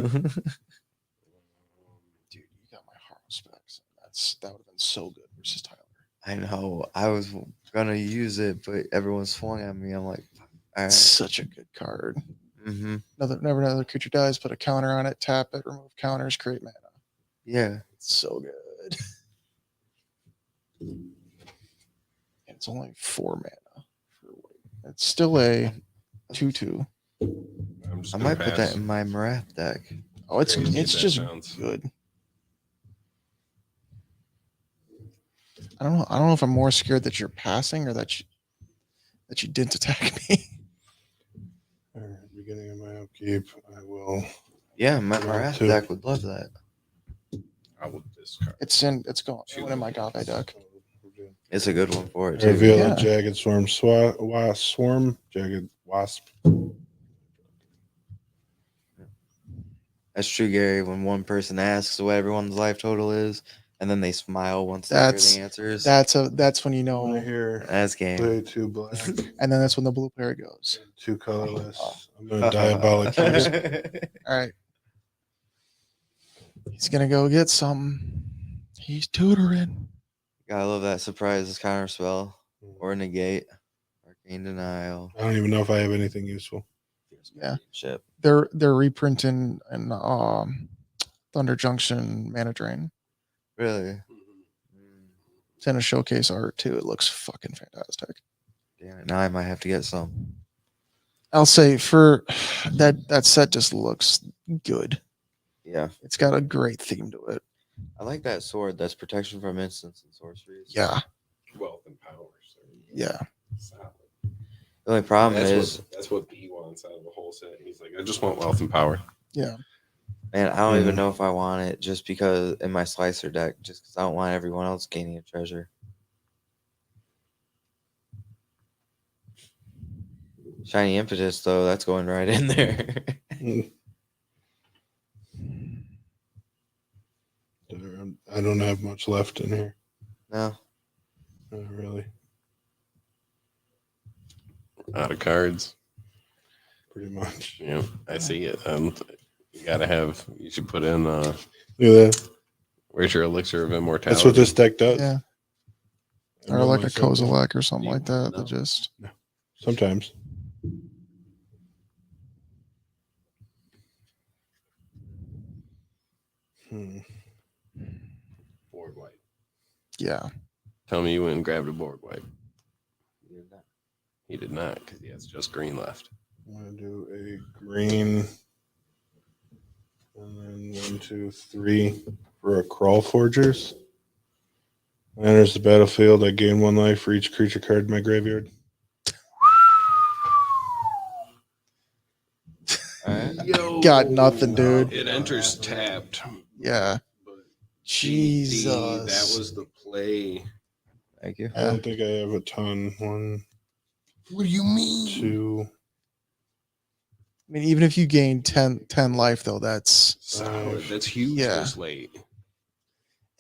you got my heart specs. That would have been so good versus Tyler. I know. I was gonna use it, but everyone swung at me. I'm like, all It's right. such a good card. Mm-hmm. Never another creature dies, put a counter on it, tap it, remove counters, create mana. Yeah. It's so good. And it's only 4 mana. It's still a 2/2. I'm just I gonna might put pass. that in my Marath deck. Oh, it's Crazy as that just sounds. good. I don't know if I'm more scared that you're passing or that you didn't attack me. All right, beginning of my upkeep, I will. Yeah, my Marath Marath too. deck would love that. I will discard. It's gone. It went in my Gave deck. It's a good one for it, I too. reveal Yeah. a jagged swarm, jagged wasp. That's true, Gary. When one person asks what everyone's life total is, and then they smile once they hear That's the answers. that's when you I know, hear That's game. play 2 black, and then that's when the blue player goes. 2 colorless. I'm gonna diabolic use. All right, he's gonna go get something. He's tutoring. Gotta love that surprise counter spell or negate, arcane denial. I don't even know if I have anything useful. Yeah. Ship. They're reprinting and Thunder Junction Mana Drain. Really? It's in a showcase art too. It looks fucking fantastic. Damn it, now I might have to get some. I'll say for that set just looks good. Yeah, It's got a great theme to it. I like that sword. That's protection from instants and sorceries. Yeah. Wealth and power. So Yeah. solid. The only problem is, That's what B wants out of the whole set. He's like, I just want wealth and power. Yeah. man, I don't even Mhm. know if I want it just because in my slicer deck, just because I don't want everyone else gaining a treasure. Shiny impetus though, that's going right in there. I don't have much left in here. No, Not really. Out of cards. Pretty much. Yeah, I see it. You should put in, Look at that. where's your elixir of immortality? That's what this deck does. Yeah. I Or know like a myself. Kozilek or something You like that. know. That just Sometimes. Board wipe. yeah. Tell me you went and grabbed a board wipe. He did not, because he has just green left. I'm gonna do a green, and then 1, 2, 3 for a Crawl Forgers. Enters the battlefield. I gain 1 life for each creature card in my graveyard. all right. Yo, Got nothing, dude. It enters tapped. Yeah. But Jesus. that was the play. Thank you. I don't think I have a ton. 1, What do you mean? 2. I mean, even if you gain 10 life though, that's Solid. That's huge Yeah. this late.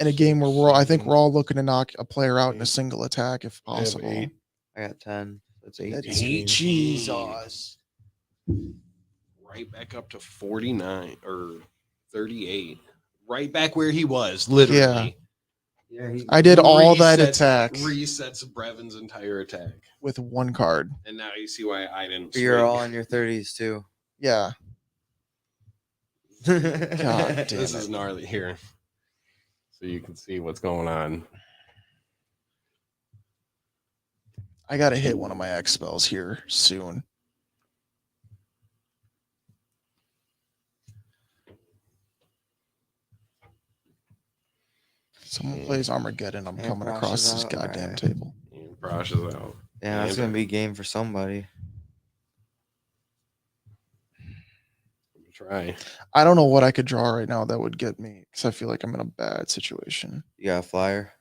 in a game where I think we're all looking to knock a player out in a single attack if I have possible. 8. I got 10. That's 18. That's 18. Jesus. Right back up to 49 or 38. Right back where he was, literally. Yeah, he, I did all that Resets- attack Resets Brevin's entire attack. with 1 card. And now you see why I didn't. you're swing. all in your 30s too. Yeah. God damn This it. is gnarly here. So you can see what's going on. I gotta hit one of my X spells here soon. Someone plays Armageddon. I'm And coming Prosh across is this out. goddamn Alright. table. And Prosh is out. Yeah, that's And gonna be game for somebody. Try. I don't know what I could draw right now that would get me because I feel like I'm in a bad situation. You got a flyer?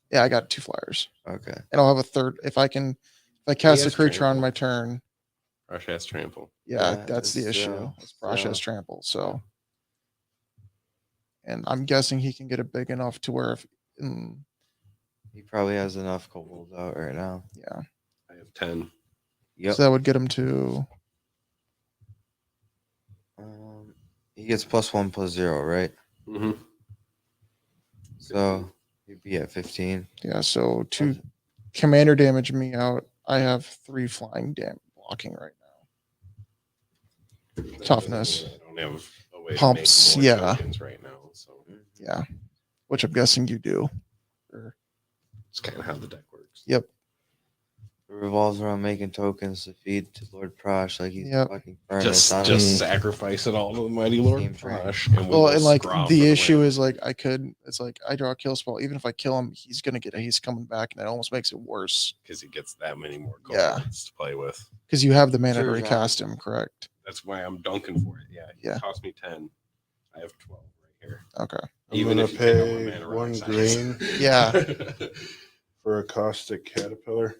Yeah, I got 2 flyers. Okay. And I'll have a third if I cast a has creature on trample. my turn. Prosh has trample. Yeah, Yeah, that's the it's, issue. It's Prosh has so- trample. So and I'm guessing he can get it big enough to where if He probably has enough kobolds out right now. yeah. I have 10. Yep. So that would get him to He gets +1/+0, right? Mm-hmm. So he'd be at 15. yeah, so 2 commander damage me out. I have 3 flying blocking right now. Toughness. I don't have a way Pumps, to make more yeah. tokens right now. So Yeah. Which I'm guessing you do. Or- it's kind of how the deck works. Yep. It revolves around making tokens to feed to Lord Prosh like he's Yep. fucking furnace. Just sacrifice it all to the mighty Lord Game train. Prosh. And Well, will and like scrawl for the issue win. is like it's like I draw a kill spell. Even if I kill him, he's gonna get a haste coming back, and that almost makes it worse. Because he gets that many more Yeah. cards to play with. Because you have the mana Sure, to John. recast him, correct? That's why I'm dunking for it. Yeah. He Yeah. cost me 10. I have 12 right here. Okay. I'm Even gonna if you take out my pay mana 1 rock green size. Yeah. for a Caustic Caterpillar.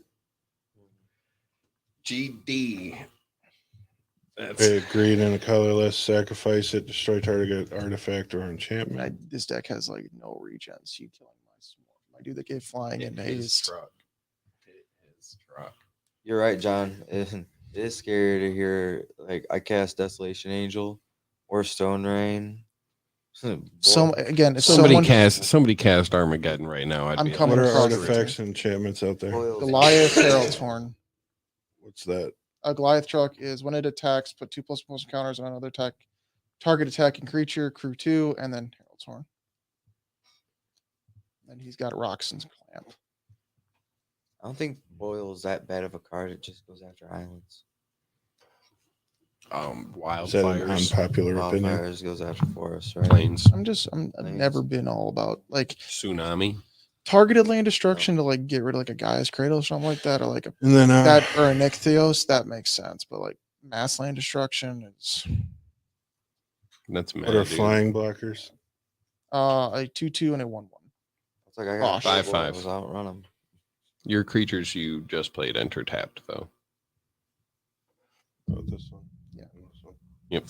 GD. That's Pay a green and a colorless. Sacrifice it. Destroy target artifact or enchantment. This deck has like no regens. You killing my dude that gave flying it into is haste. truck. It is truck. You're right, John. It is scary to hear. Like I cast Desolation Angel or Stone Rain. Some again, if Somebody someone somebody cast Armageddon right now. I'm be coming What are across artifacts and enchantments out there? Goliath Herald's Horn. What's that? A Goliath truck is when it attacks, put 2++ counters on another attack, target attacking creature, crew 2, and then Herald's Horn. And he's got Roxan's Clamp. I don't think Boil is that bad of a card. It just goes after islands. Is that an Wildfires, unpopular opinion? Wildfires goes after forests, right? plains, I've Nice. never been all about like tsunami. targeted land destruction to like get rid of like a Gaia's Cradle or something like that, or like a And then that or a Nyctheos, that makes sense. But like mass land destruction, it's That's mad, what are dude. flying blockers? a 2/2 and a 1/1. It's like I got Gosh. 5/5. Boils, outrun them. Your creatures you just played enter tapped though. Oh, this one. Yeah. This one. Yep.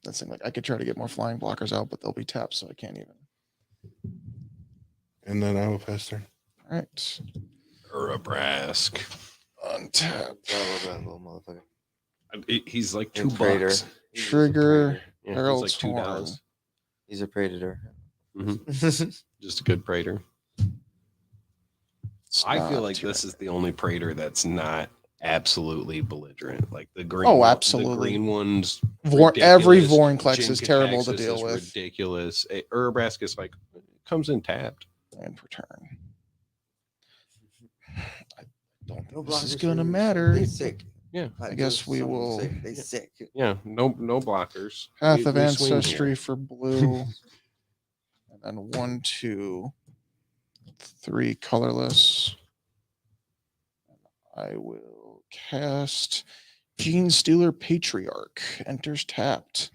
That's the thing, like I could try to get more flying blockers out, but they'll be tapped, so I can't even. And then I will pass turn. All right, Urabrask. untap. That little motherfucker. He's like And $2. Praetor. He's just a Trigger. Praetor. Yeah, he's Herald's like $2. Horn. He's a predator. Just a good Praetor. It's I feel not like too this bad. is the only Praetor that's not absolutely belligerent. Like the green. Oh, absolutely. The green ones. Every ridiculous. Vorinclex is terrible to Jinkitaxis deal is with. Ridiculous. Urabrask is like comes in tapped. And per turn. I don't think No this is blockers gonna for you. matter. They sick. Yeah. Not I guess just we some will- sick. They sick. Yeah. No blockers. Path We- of we swing Ancestry here. for blue. And then 1, 2, 3 colorless. I will cast Gene Stealer Patriarch. Enters tapped.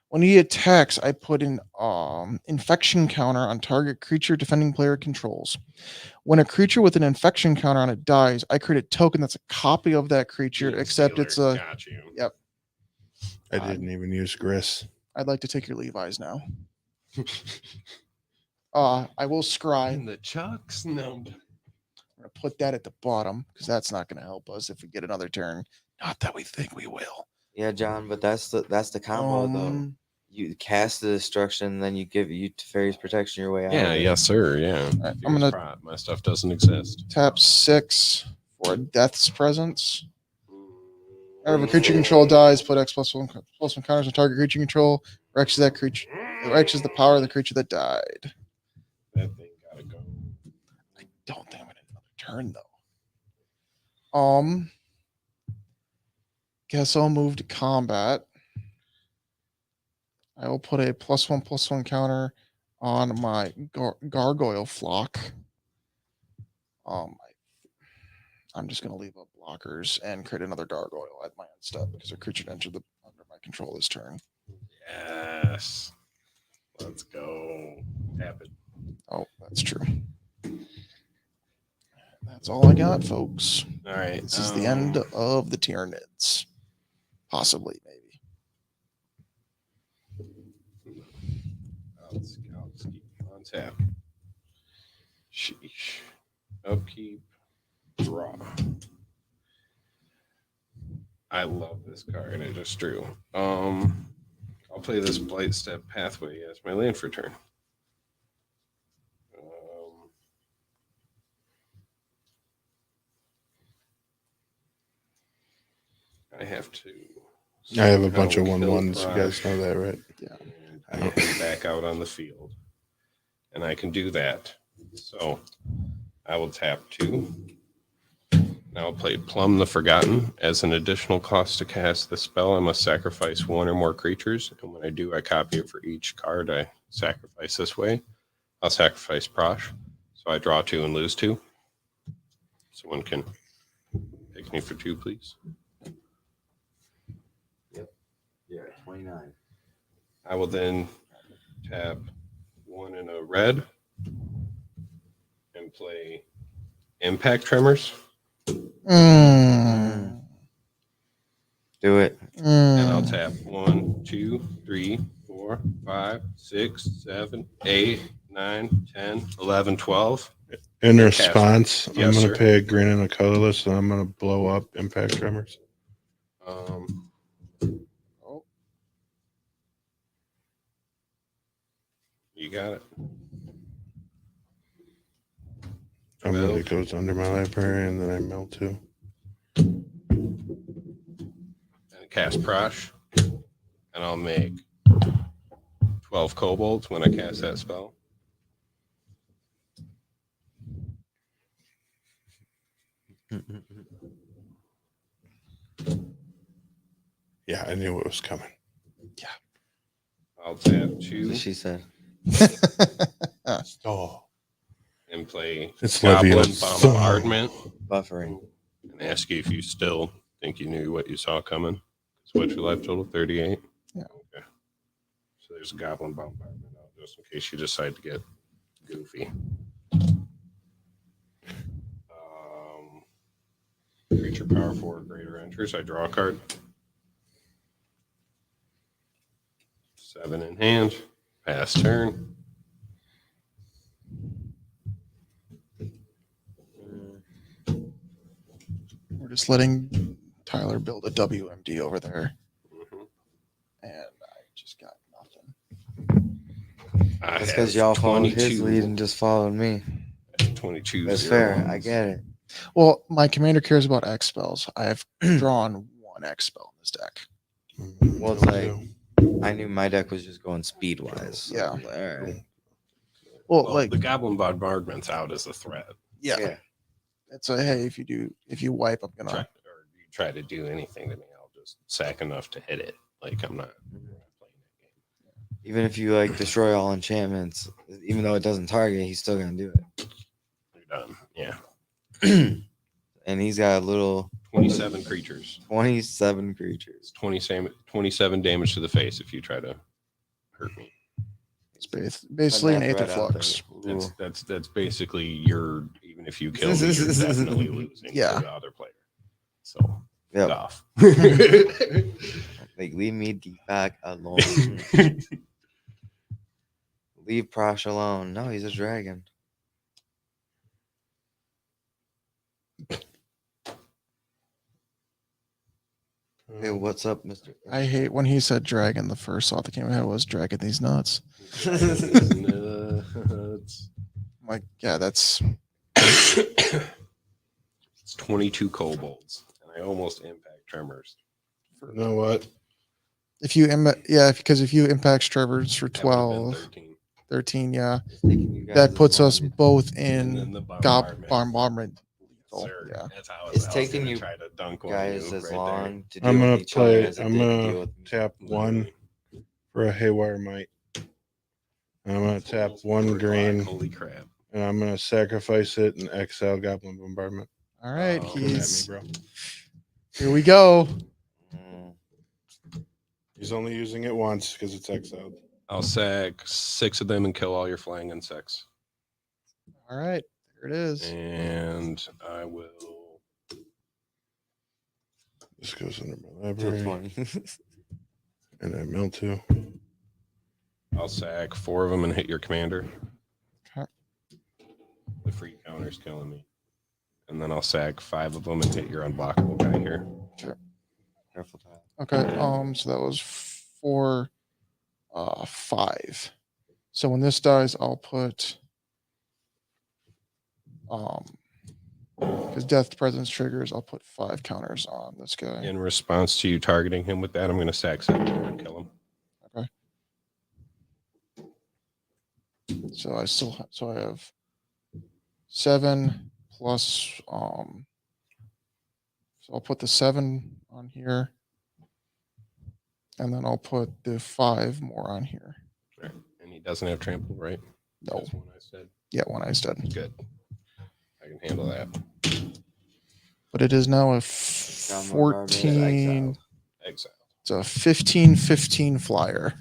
When he attacks, I put an infection counter on target creature defending player controls. When a creature with an infection counter on it dies, I create a token that's a copy of that creature, Gene except Stealer, it's a. got you. Yep. I didn't even use Gris. I'd like to take your Levi's now. I will scry. And the Chucks. No. I'm gonna put that at the bottom because that's not gonna help us if we get another turn. Not that we think we will. Yeah, John, but that's the combo though. You cast the destruction, then you give you Fairy's protection your way out. Yeah. of it. Yes, sir. Yeah. right, I'm Fierce gonna- prod. My stuff doesn't exist. Tap 6 for a Death's Presence. Whenever a creature control dies, put X+1 counters on target creature control. Rexes that creature. Rexes the power of the creature that died. That thing gotta go. I don't think I'm gonna get another turn though. Guess I'll move to combat. I will put a +1/+1 counter on my gargoyle flock. I'm just gonna leave up blockers and create another gargoyle at my end step because a creature entered under my control this turn. Yes. Let's go. Tap it. Oh, that's true. That's all I got, folks. All right. This is the end of the Tyranids. Possibly, maybe. I'll keep on tap. Sheesh. Upkeep. Draw. I love this card. I just drew. I'll play this Blight Step Pathway as my land for turn. I have to. I have a bunch of somehow 1/1s. kill You guys know that, right? and I can back out on the field. And I can do that. So I will tap 2. Now I'll play Plumb the Forgotten. As an additional cost to cast the spell, I must sacrifice 1 or more creatures. And when I do, I copy it for each card I sacrifice this way. I'll sacrifice Prosh. So I draw 2 and lose 2. Someone can pick me for 2, please. Yeah, 29. I will then tap 1 in a red and play Impact Tremors. Mm. Do it. And I'll tap 1, 2, 3, 4, 5, 6, 7, 8, 9, 10, 11, 12. In Cast. response, I'm Yes, going sir. to pay a green and a colorless, and I'm going to blow up Impact Tremors. You got it. I move it goes under my library, and then I mill 2. And cast Prosh. And I'll make 12 kobolds when I cast that spell. Yeah, I knew it was coming. I'll tap That's 2 what she said. Stall. and play It's Goblin Leviathan. Bombardment Buffering. and ask you if you still think you knew what you saw coming. So what's your life total? 38? Yeah. Okay. So there's a Goblin Bombardment out just in case you decide to get goofy. Creature power 4 or greater enters. I draw a card. 7 in hand. Pass turn. We're just letting Tyler build a WMD over there, Mhm. and I just got nothing. I That's because have y'all followed his 22 lead and just followed me. 22 That's zero fair. I ones. get it. Well, my commander cares about X spells. I have drawn 1 X spell in this deck. Well, it's like I knew my deck was just going speed wise. So Yeah. I was like, all right. Well, Well, like the Goblin Bombardment's out as a threat. yeah, it's a hey, if you wipe, I'm Try, gonna. or you try to do anything to me, I'll just sack enough to hit it. Like I'm not playing that game. Even if you like destroy all enchantments, even though it doesn't target, he's still gonna do You're done. Yeah. it. And he's got a little 27 creatures. 27 creatures. It's 27 damage to the face if you try to hurt me. It's basically an Putting that Aether threat out there. Flux. That's basically your even if you kill me, you're definitely losing Yeah. to the other player. So Yep. off. Like leave me the back alone. Leave Prosh alone. No, he's a dragon. Hey, what's up, Mister? I hate when he said dragon. The first thought that came in my head was dragon these nuts. Nuts. I'm like, yeah, that's It's 22 kobolds, and I almost impact tremors. You know what? if you because if you impact Trevor's for That would've been 12, 13. 13, yeah, It's taking you guys that as puts long us as- both And then in the bombardment. bombardment. lethal, Sir, yeah. that's how It's I was taking gonna you try to dunk one guys of you as right long to deal I'm with gonna each other play. as it I'm did to deal gonna with me. tap there. one Literally. for a Haywire Might. I'm gonna tap Almost 1 4 green, o'clock. Holy crap. and I'm gonna sacrifice it and exile Goblin Bombardment. All right, Oh, Come at me, he's bro. here. We go. Mm. He's only using it once because it's exiled. I'll sack 6 of them and kill all your flying insects. All right, there it is. And I will. This goes under my Till library, 20. and I mill 2. I'll sack 4 of them and hit your commander. Okay. The free counter's killing me. And then I'll sack 5 of them and hit your unblockable guy here. Careful, Tyler. Okay. So that was 4, 5. So when this dies, I'll put because death presence triggers, I'll put 5 counters on this guy. In response to you targeting him with that, I'm going to sack 7 more and kill him. So I have 7 plus so I'll put the 7 on here, and then I'll put the 5 more on here. Right. And he doesn't have trample, right? No, That's one I said. yeah, one I said, Good. I can handle that. but it is now a Goblin Bombardment is 14. Exile. It's a 15/15 flyer.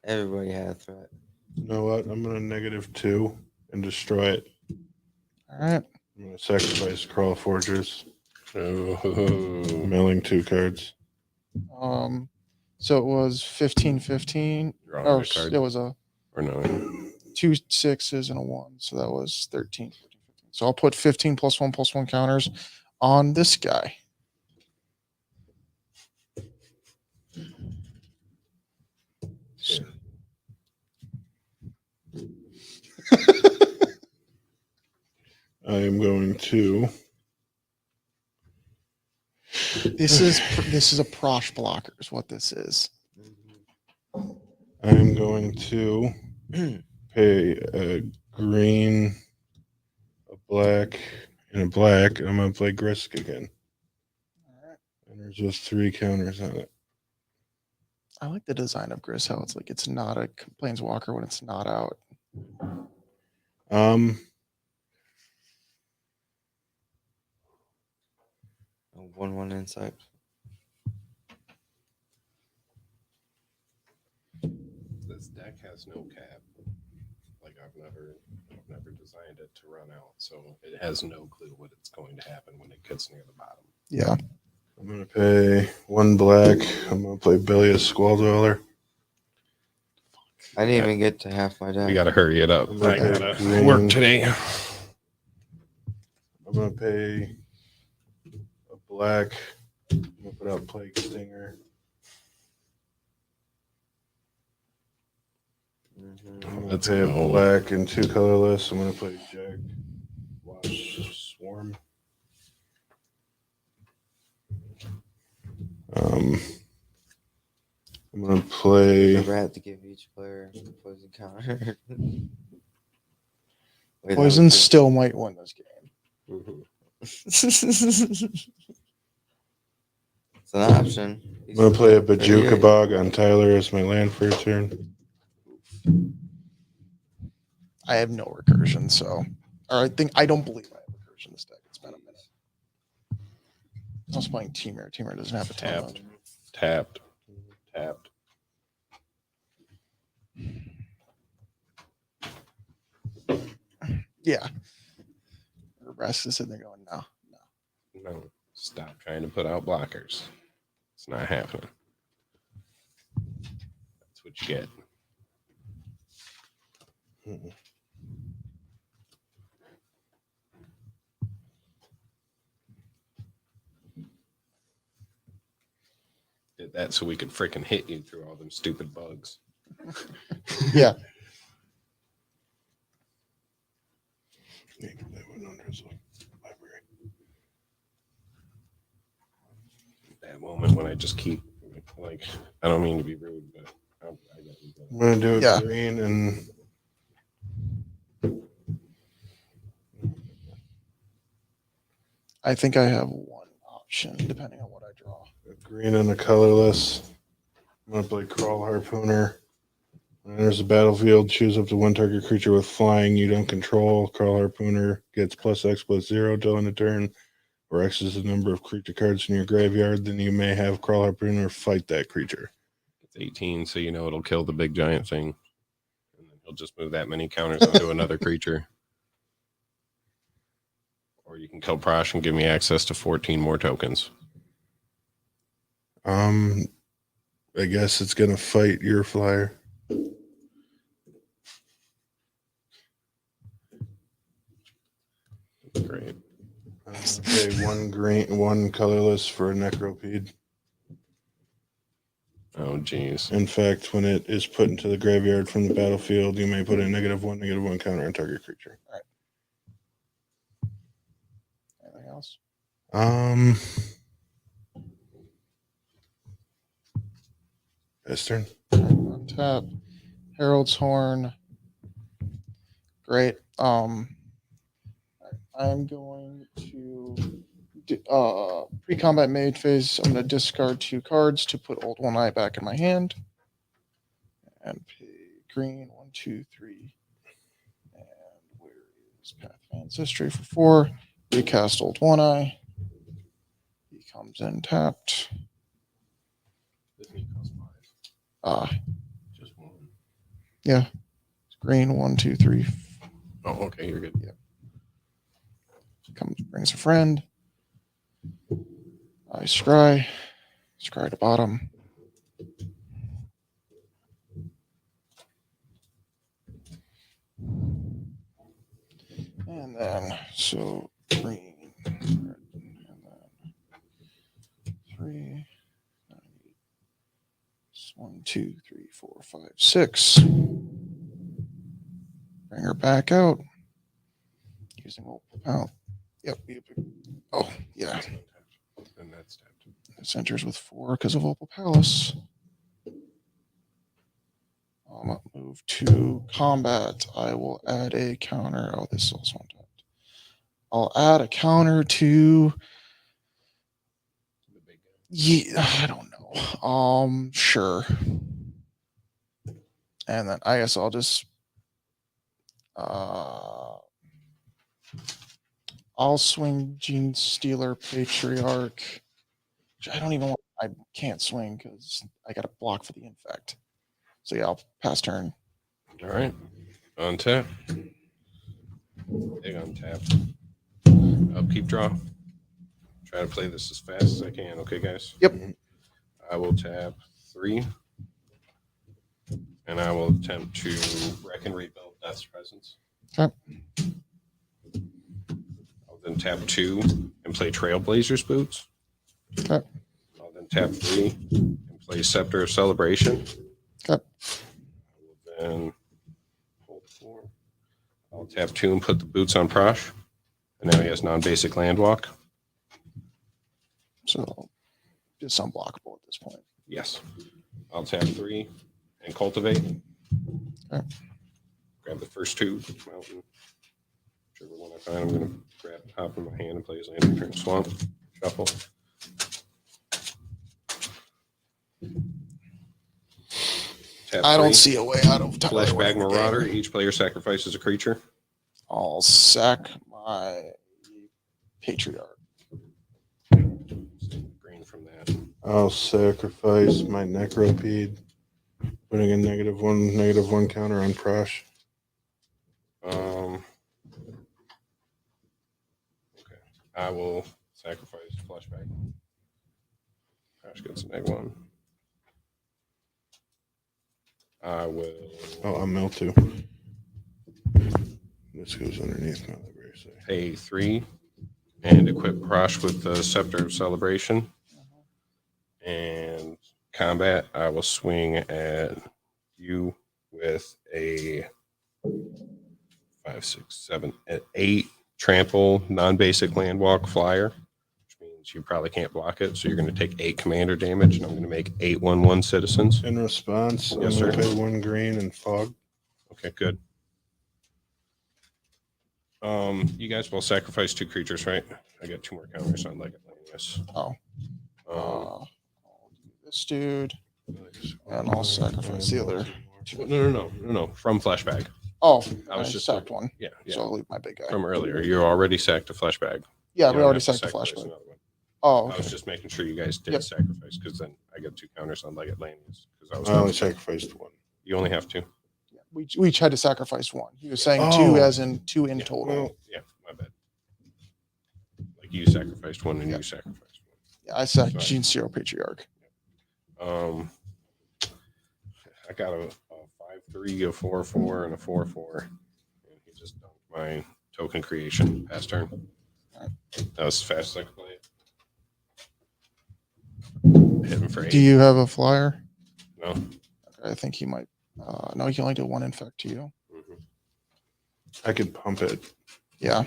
Everybody had a threat. You know what? I'm gonna -2 and destroy it. All right. I'm gonna sacrifice Crawl Fortress, Oh. milling 2 cards. So it was 15/15. Drawing Or a card. it was a Or no. 2 6s and a 1. So that was 13. 14, 15. So I'll put 15 +1/+1 counters on this guy. I am going to. This is a Prosh blocker is what this is. I am going to Pay a green, a black, and a black. I'm gonna play Grisk again. All right. And there's just 3 counters on it. I like the design of Gris, how it's like it's not a planeswalker when it's not out. Um, 1/1 insight. This deck has no cap. Like I've never designed it to run out, so it has no clue what it's going to happen when it gets near the bottom. Yeah. I'm gonna pay 1 black. I'm gonna play Bilious Squall Dweller. I didn't even get to half my deck. We gotta hurry it up. I Okay. gotta work today. I'm gonna pay a black. I'm gonna put out Plague Stinger. Mhm. I'm gonna Let's pay a go. black and 2 colorless. I'm gonna play Jack Wash Swarm. I'm gonna The play. rat to give each player a poison counter. Wait, that Poison would be- still might win this game. Mhm. It's an option. I'm gonna play a 38. Bajuka Bog on Tyler as my land for a turn. I have no recursion, so or I don't believe I have recursion in this deck. It's been a minute. I was playing Teamer. Teamer doesn't have a ton. Tapped. Tapped. Yeah. The rest is sitting there going, no. No. Stop trying to put out blockers. It's not happening. That's what you get. Mm-mm. Did that so we could freaking hit you through all them stupid bugs. Yeah. Yeah, that went under his library. That moment when I just keep like I don't mean to be rude, but I gotta be I'm gonna do a Yeah. green and I think I have one option depending on what I draw. a green and a colorless. I'm gonna play Crawl Harpooner. When there's a battlefield, choose up to 1 target creature with flying you don't control. Crawl Harpooner gets +X+0 till end of turn, where X is the number of creature cards in your graveyard. Then you may have Crawl Harpooner fight that creature. It's 18, so you know it'll kill the big giant thing. And then he'll just move that many counters onto another creature. Or you can kill Prosh and give me access to 14 more tokens. I guess it's gonna fight your flyer. That's great. I'm gonna pay 1 green, 1 colorless for a Necropede. Oh, geez. In fact, when it is put into the graveyard from the battlefield, you may put a -1/-1 counter on target creature. Anything else? Best turn. Untap. Herald's Horn. Great. I'm going to pre-combat mage phase. I'm going to discard 2 cards to put Old One Eye back in my hand, and pay green 1, 2, 3. And where is Path of Ancestry for 4? Recast Old One Eye. He comes in tapped. Doesn't he cost 5? Just 1. Yeah. Green 1, 2, 3. Oh, okay, you're good. Yeah. Comes, brings a friend. I scry. Scry to bottom. And then, so green. And then 3. 1, 2, 3, 4, 5, 6. Bring her back out. Using out. Yep. Oh, yeah. And that's tapped. This enters with 4 because of Opal Palace. Move to combat. I will add a counter. Oh, this is also untapped. I'll add a counter to. Yeah, I don't know. Sure. And then I guess I'll just. I'll swing Gene Stealer Patriarch. Which I don't even want. I can't swing because I got to block for the infect. So yeah, I'll pass turn. All right. Untap. Big untap. Upkeep draw. Try to play this as fast as I can. Okay, guys? Yep. I will tap 3. And I will attempt to wreck and rebuild Death's Presence. Okay. I'll then tap 2 and play Trailblazer's Boots. Okay. I'll then tap 3 and play Scepter of Celebration. Okay. I will then hold 4. I'll tap 2 and put the boots on Prosh. And now he has non-basic land walk. So just unblockable at this point. Yes. I'll tap 3 and cultivate. Okay. Grab the first 2. Mountain. Whichever one I find, I'm going to grab the top of my hand and play his land return swamp. Shuffle. Tap I don't 3. see a way out of Fleshbag winning the Marauder. game. Each player sacrifices a creature. I'll sack my Patriarch. Green from that. I'll sacrifice my Necropede, putting a -1 counter on Prosh. Okay. I will sacrifice Fleshbag. Prosh gets a -1. I will. Oh, I'm mill too. This goes underneath my library. So. Pay 3 and equip Prosh with the Scepter of Celebration. And combat, I will swing at you with a 5, 6, 7, 8 trample non-basic landwalk flyer, which means you probably can't block it. So you're going to take 8 commander damage, and I'm going to make 8/1/1 citizens. In response, Yes, I'm going sir. to pay 1 green and fog. Okay, good. You guys will sacrifice 2 creatures, right? I got 2 more counters on Leggett Lanius. Oh. Um, I'll do this dude, and I'll sacrifice the other. no. From Fleshbag. Oh, I was I just sacked one, Yeah. so I'll leave my big guy. From earlier. You already sacked a Fleshbag. Yeah, You we don't already have to sacked the sacrifice flashback. another one. Oh, I okay. was just making sure you guys did Yep. sacrifice, because then I get 2 counters on Leggett Lanius. I only sacrificed 1. You only have 2. Yeah, we each had to sacrifice one. He was saying Oh. 2 as in 2 in Yeah, total. Well, Yeah, my bad. Like you sacrificed 1 and Yep. you sacrificed Yeah, I sacked Sorry. Gene Zero Patriarch. 1. I got a 5/3, a 4/4, and a 4/4. And he just dunked my token creation past turn. That was as fast as I could play it. Hit him for 8. Do you have a flyer? No. Okay, I think he might. No, he can only do 1 infect to you. Mhm. I could pump it. Yeah.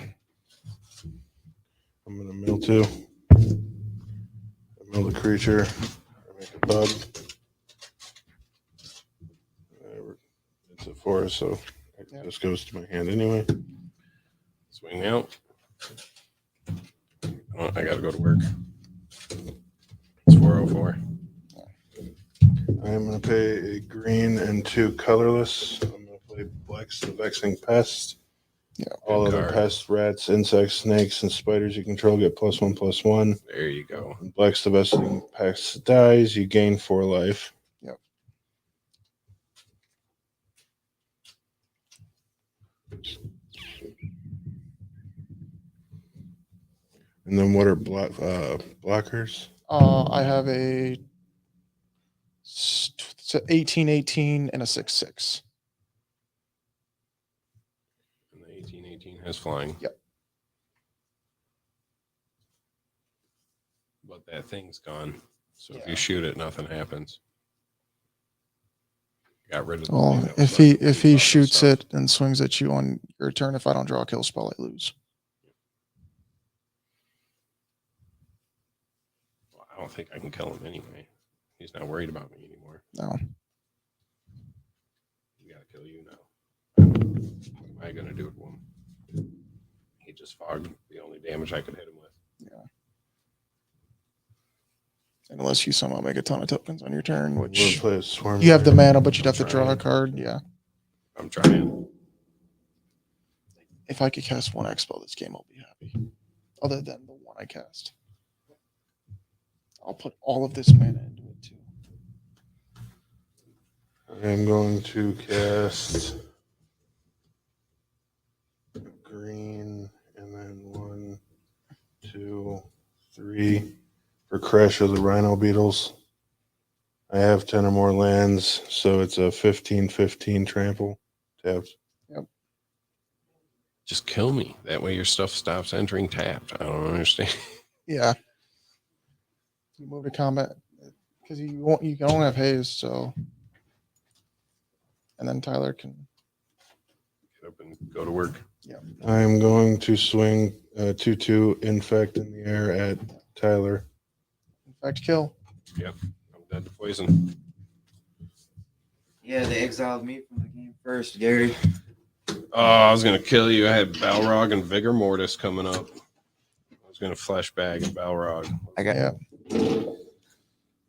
I'm going to mill 2. I mill the creature. I make a bug. Whatever. It's a 4, so Yeah. this goes to my hand anyway. Swing out. Oh, I got to go to work. It's 4:04. I'm going to pay a green and 2 colorless. I'm going to play Blacks the Vexing Pest. Yeah. All Good other card. pests, rats, insects, snakes, and spiders you control get +1/+1. There you go. When Blacks the Vexing Pest dies, you gain 4 life. Yep. And then what are blockers? I have a 18/18 and a 6/6. And the 18/18 has flying. Yep. But that thing's gone. So if Yeah. you shoot it, nothing happens. Got rid of the Well, thing that was if left he from the shoots stuff. it and swings at you on your turn, if I don't draw a kill spell, I lose. Well, I don't think I can kill him anyway. He's not worried about me anymore. No. kill you now. What am I gonna do to him? He just fogged the only damage I could hit him with. Unless you somehow make a ton of tokens on your turn, We'll which play a swarm. you have the Lair. mana, but you'd have to draw a Trying. card. Yeah. I'm trying. If I could cast one X spell this game, I'll be happy. Other than the one I cast. I'll put all of this mana into it too. I'm going to cast green and then 1, 2, 3 for Crash of the Rhino Beetles. I have 10 or more lands, so it's a 15/15 trample. Tapped. Just kill me. That way your stuff stops entering tapped. I don't understand. Yeah. You move to combat because you can only have haze, so and then Tyler can Get up and go to work. I'm going to swing 2/2 Infect in the air at Tyler. in fact kill. Yep. I'm dead to poison. Yeah, they exiled me from the game first, Gary. Oh, I was gonna kill you. I had Balrog and Vigor Mortis coming up. I was gonna flashbag and Balrog. Yeah.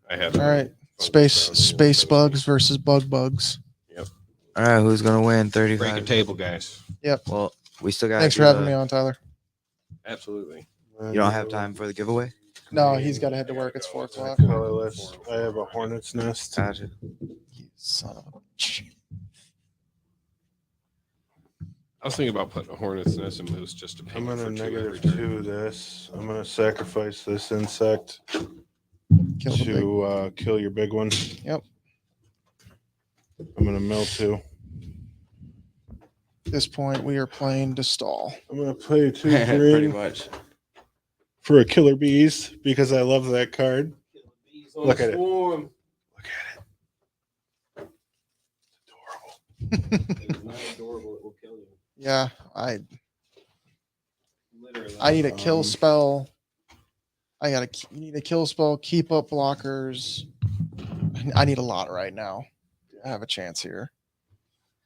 I had All right. Space bugs versus bugs. All right, who's gonna win? Break a 35. table, guys. Well, we still got. Thanks for having me on, Tyler. Absolutely. You don't have time for the giveaway. No, he's got to head to work. It's 4 o'clock. Colorless. I have a Hornet's Nest. Gotcha. You son of a bitch. I was thinking about putting a Hornet's Nest and Moose just to pay I'm for going to 2 every -2 turn. this. I'm going to sacrifice this insect Kill the big. to kill your big one. Yep. I'm going to mill 2. At this point, we are playing to stall. I'm going to play 2 Pretty green much. for a Killer Bees because I love that card. Look at it. Look at it. It's adorable. It's not adorable. It will kill you. Yeah, Literally. I need a kill spell. You need a kill spell, keep up blockers. I need a lot right now to have a chance here.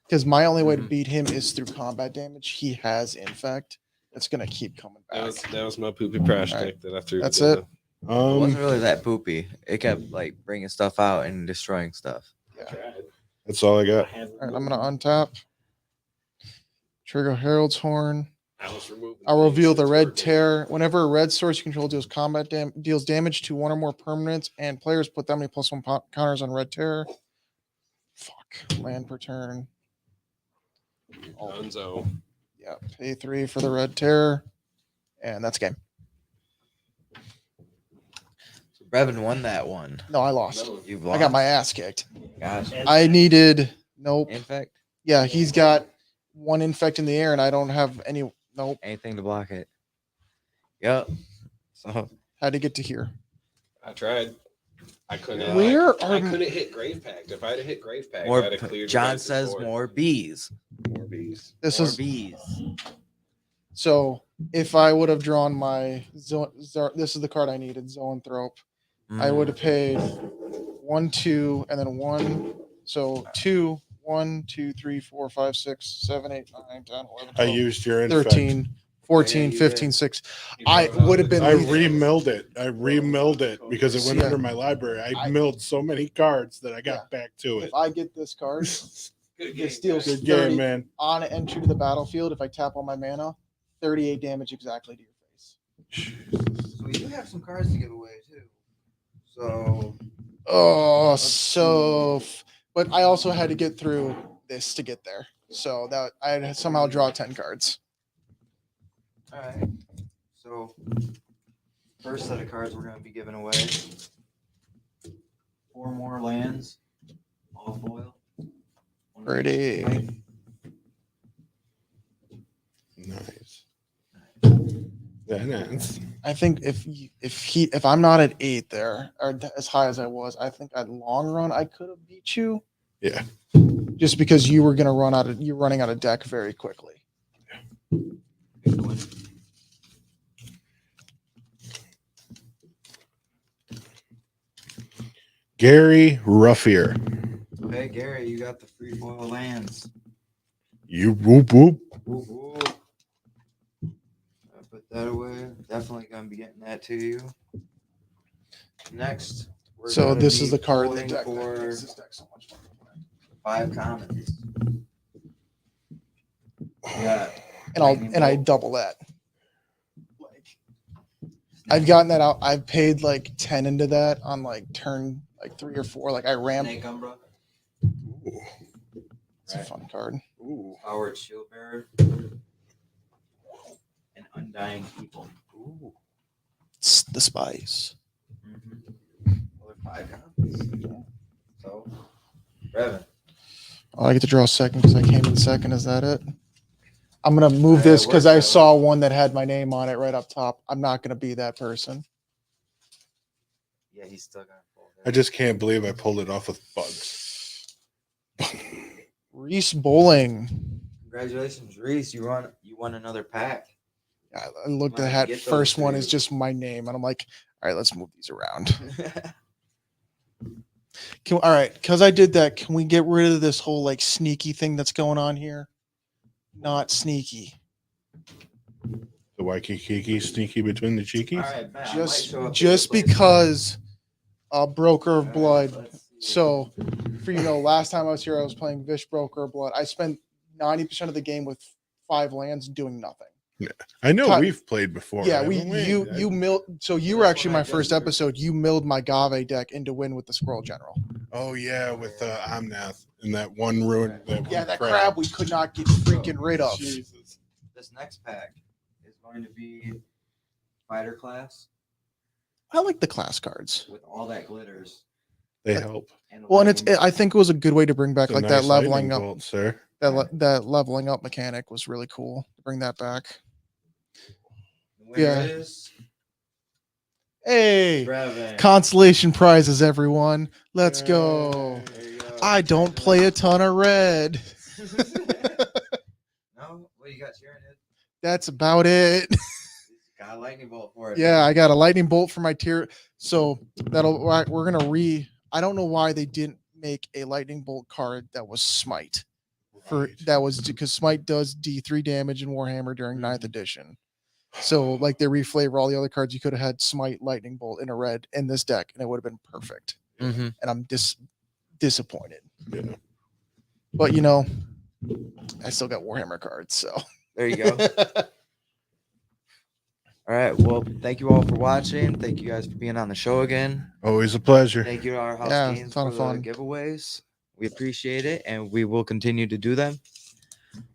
Because my only way to beat him is through combat damage. He has infect. It's gonna keep coming back. That was my poopy trash All right. deck that I threw. That's together. It wasn't really that poopy. It kept like bringing stuff out and destroying stuff. Yeah. That's all I got. All right, I'm gonna untap. Trigger Herald's Horn. I'll reveal the red tear. Whenever a red source you control deals deals damage to one or more permanents, and players put that many +1 counters on red tear. Fuck. Land per turn. Dunzo. Yeah. Pay 3 for the red tear. And that's game. So Brevin won that one. No, I lost. You've I lost. got my ass kicked. Gotcha. I needed nope. Infect. Yeah, he's got 1 infect in the air, and I don't have any. Nope. Anything to block it. Yep. So Had to get to here. I tried. I couldn't. Where I are- couldn't hit Grave Pact. If I'd have hit Grave Pact, more. I'd have cleared. the John rest of the says board. more bees. More bees. This More is bees. so. If I would have drawn my this is the card I needed, Zoanthrope. I would have paid 1, 2, and then 1. So 2, 1, 2, 3, 4, 5, 6, 7, 8, 9, 10, 11, I 12, used your infect. 13, 14, Yeah, you 15, did. 6. I would have been. I lethal. remilled it. I remilled it because it went Yeah. under my library. I I- milled so many cards that I got back to it. If I get this card, Good this deals Good 30 game, man. on entry to the battlefield. If I tap all my mana, 38 damage exactly to your face. So you have some cards to give away too. So Oh, but I also had to get through this to get there. So that I had to somehow draw 10 cards. all right. So first set of cards we're gonna be giving away. 4 more lands. All foil. Pretty. Nice. Yeah, nice. I think if I'm not at 8 there or as high as I was, I think at long run I could have beat you. Yeah. Just because you're running out of deck very quickly. Gary Ruffier. Okay, way, Gary, you got the free foil lands. You whoop whoop. Whoop, whoop. I'll put that away. Definitely gonna be getting that to you. Next, we're So gonna this is be the card in the pulling deck that for makes this deck so much fun to play. 5 commons. Yeah, And I double that. Like I've gotten that out. I've paid like 10 into that on like turn like 3 or 4. Like I ramp. Snake Umbra, Ooh. It's a fun card. Ooh. Powered Shield Bearer, and Undying People. Ooh. It's the spice. Well, they're 5 commons. So, Revan. Oh, I get to draw second because I came in second. Is that it? I'm gonna move this it because works I that saw one that had my name on it right up top. I'm not gonna be that person. Yeah, he's still gonna pull. I just can't believe I pulled it off with bugs. Reese Bowling. Congratulations, Reese. You won another pack. I looked Might at that get those first one too. is just my name, and I'm like, all right, let's move these around. All right, because I did that, can we get rid of this whole like sneaky thing that's going on here? Not sneaky. The Waikiki sneaky between the cheekies. All right, man, I might show up to Just your place. because Broker of All right, Blood. let's see. So for last time I was here, I was playing Vish Broker of Blood. I spent 90% of the game with 5 lands doing nothing. I know Cut. we've played before. Yeah, haven't we? you milled. So you were That's actually what I my did first here. episode. You milled my Gave deck into win with the Squirrel General. Oh yeah, with Omnath and that one ruin. Yeah, that crab we could not get freaking rid of. Jesus. This next pack is going to be fighter class I like the class cards. with all that glitters. They help. And Well, and it's lightning I think it was a good way to bring back It's a like that nice leveling lightning up. bolt, sir. That leveling up mechanic was really cool. To bring that back. The winner yeah. is Hey, Revan. consolation prizes, everyone. Let's go. There you go. I don't play a ton of red. No, what you got, Sharon? That's about it. Got a lightning bolt for it. Yeah, I got a lightning bolt for my tier. So we're gonna I don't know why they didn't make a lightning bolt card that was smite. Right. That was because smite does D3 damage in Warhammer during 9th edition. So like they reflavor all the other cards. You could have had smite, lightning bolt in a red in this deck, and it would have been perfect. Mm-hmm. And I'm disappointed. Yeah. But I still got Warhammer cards, so There you go. All right. Well, thank you all for watching. Thank you guys for being on the show again. Always a pleasure. Thank you to our house Yeah, games ton for of the fun. giveaways. We appreciate it, and we will continue to do them.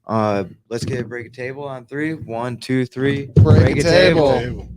Let's get a break a table on 3. 1, 2, 3. Break a table. Table.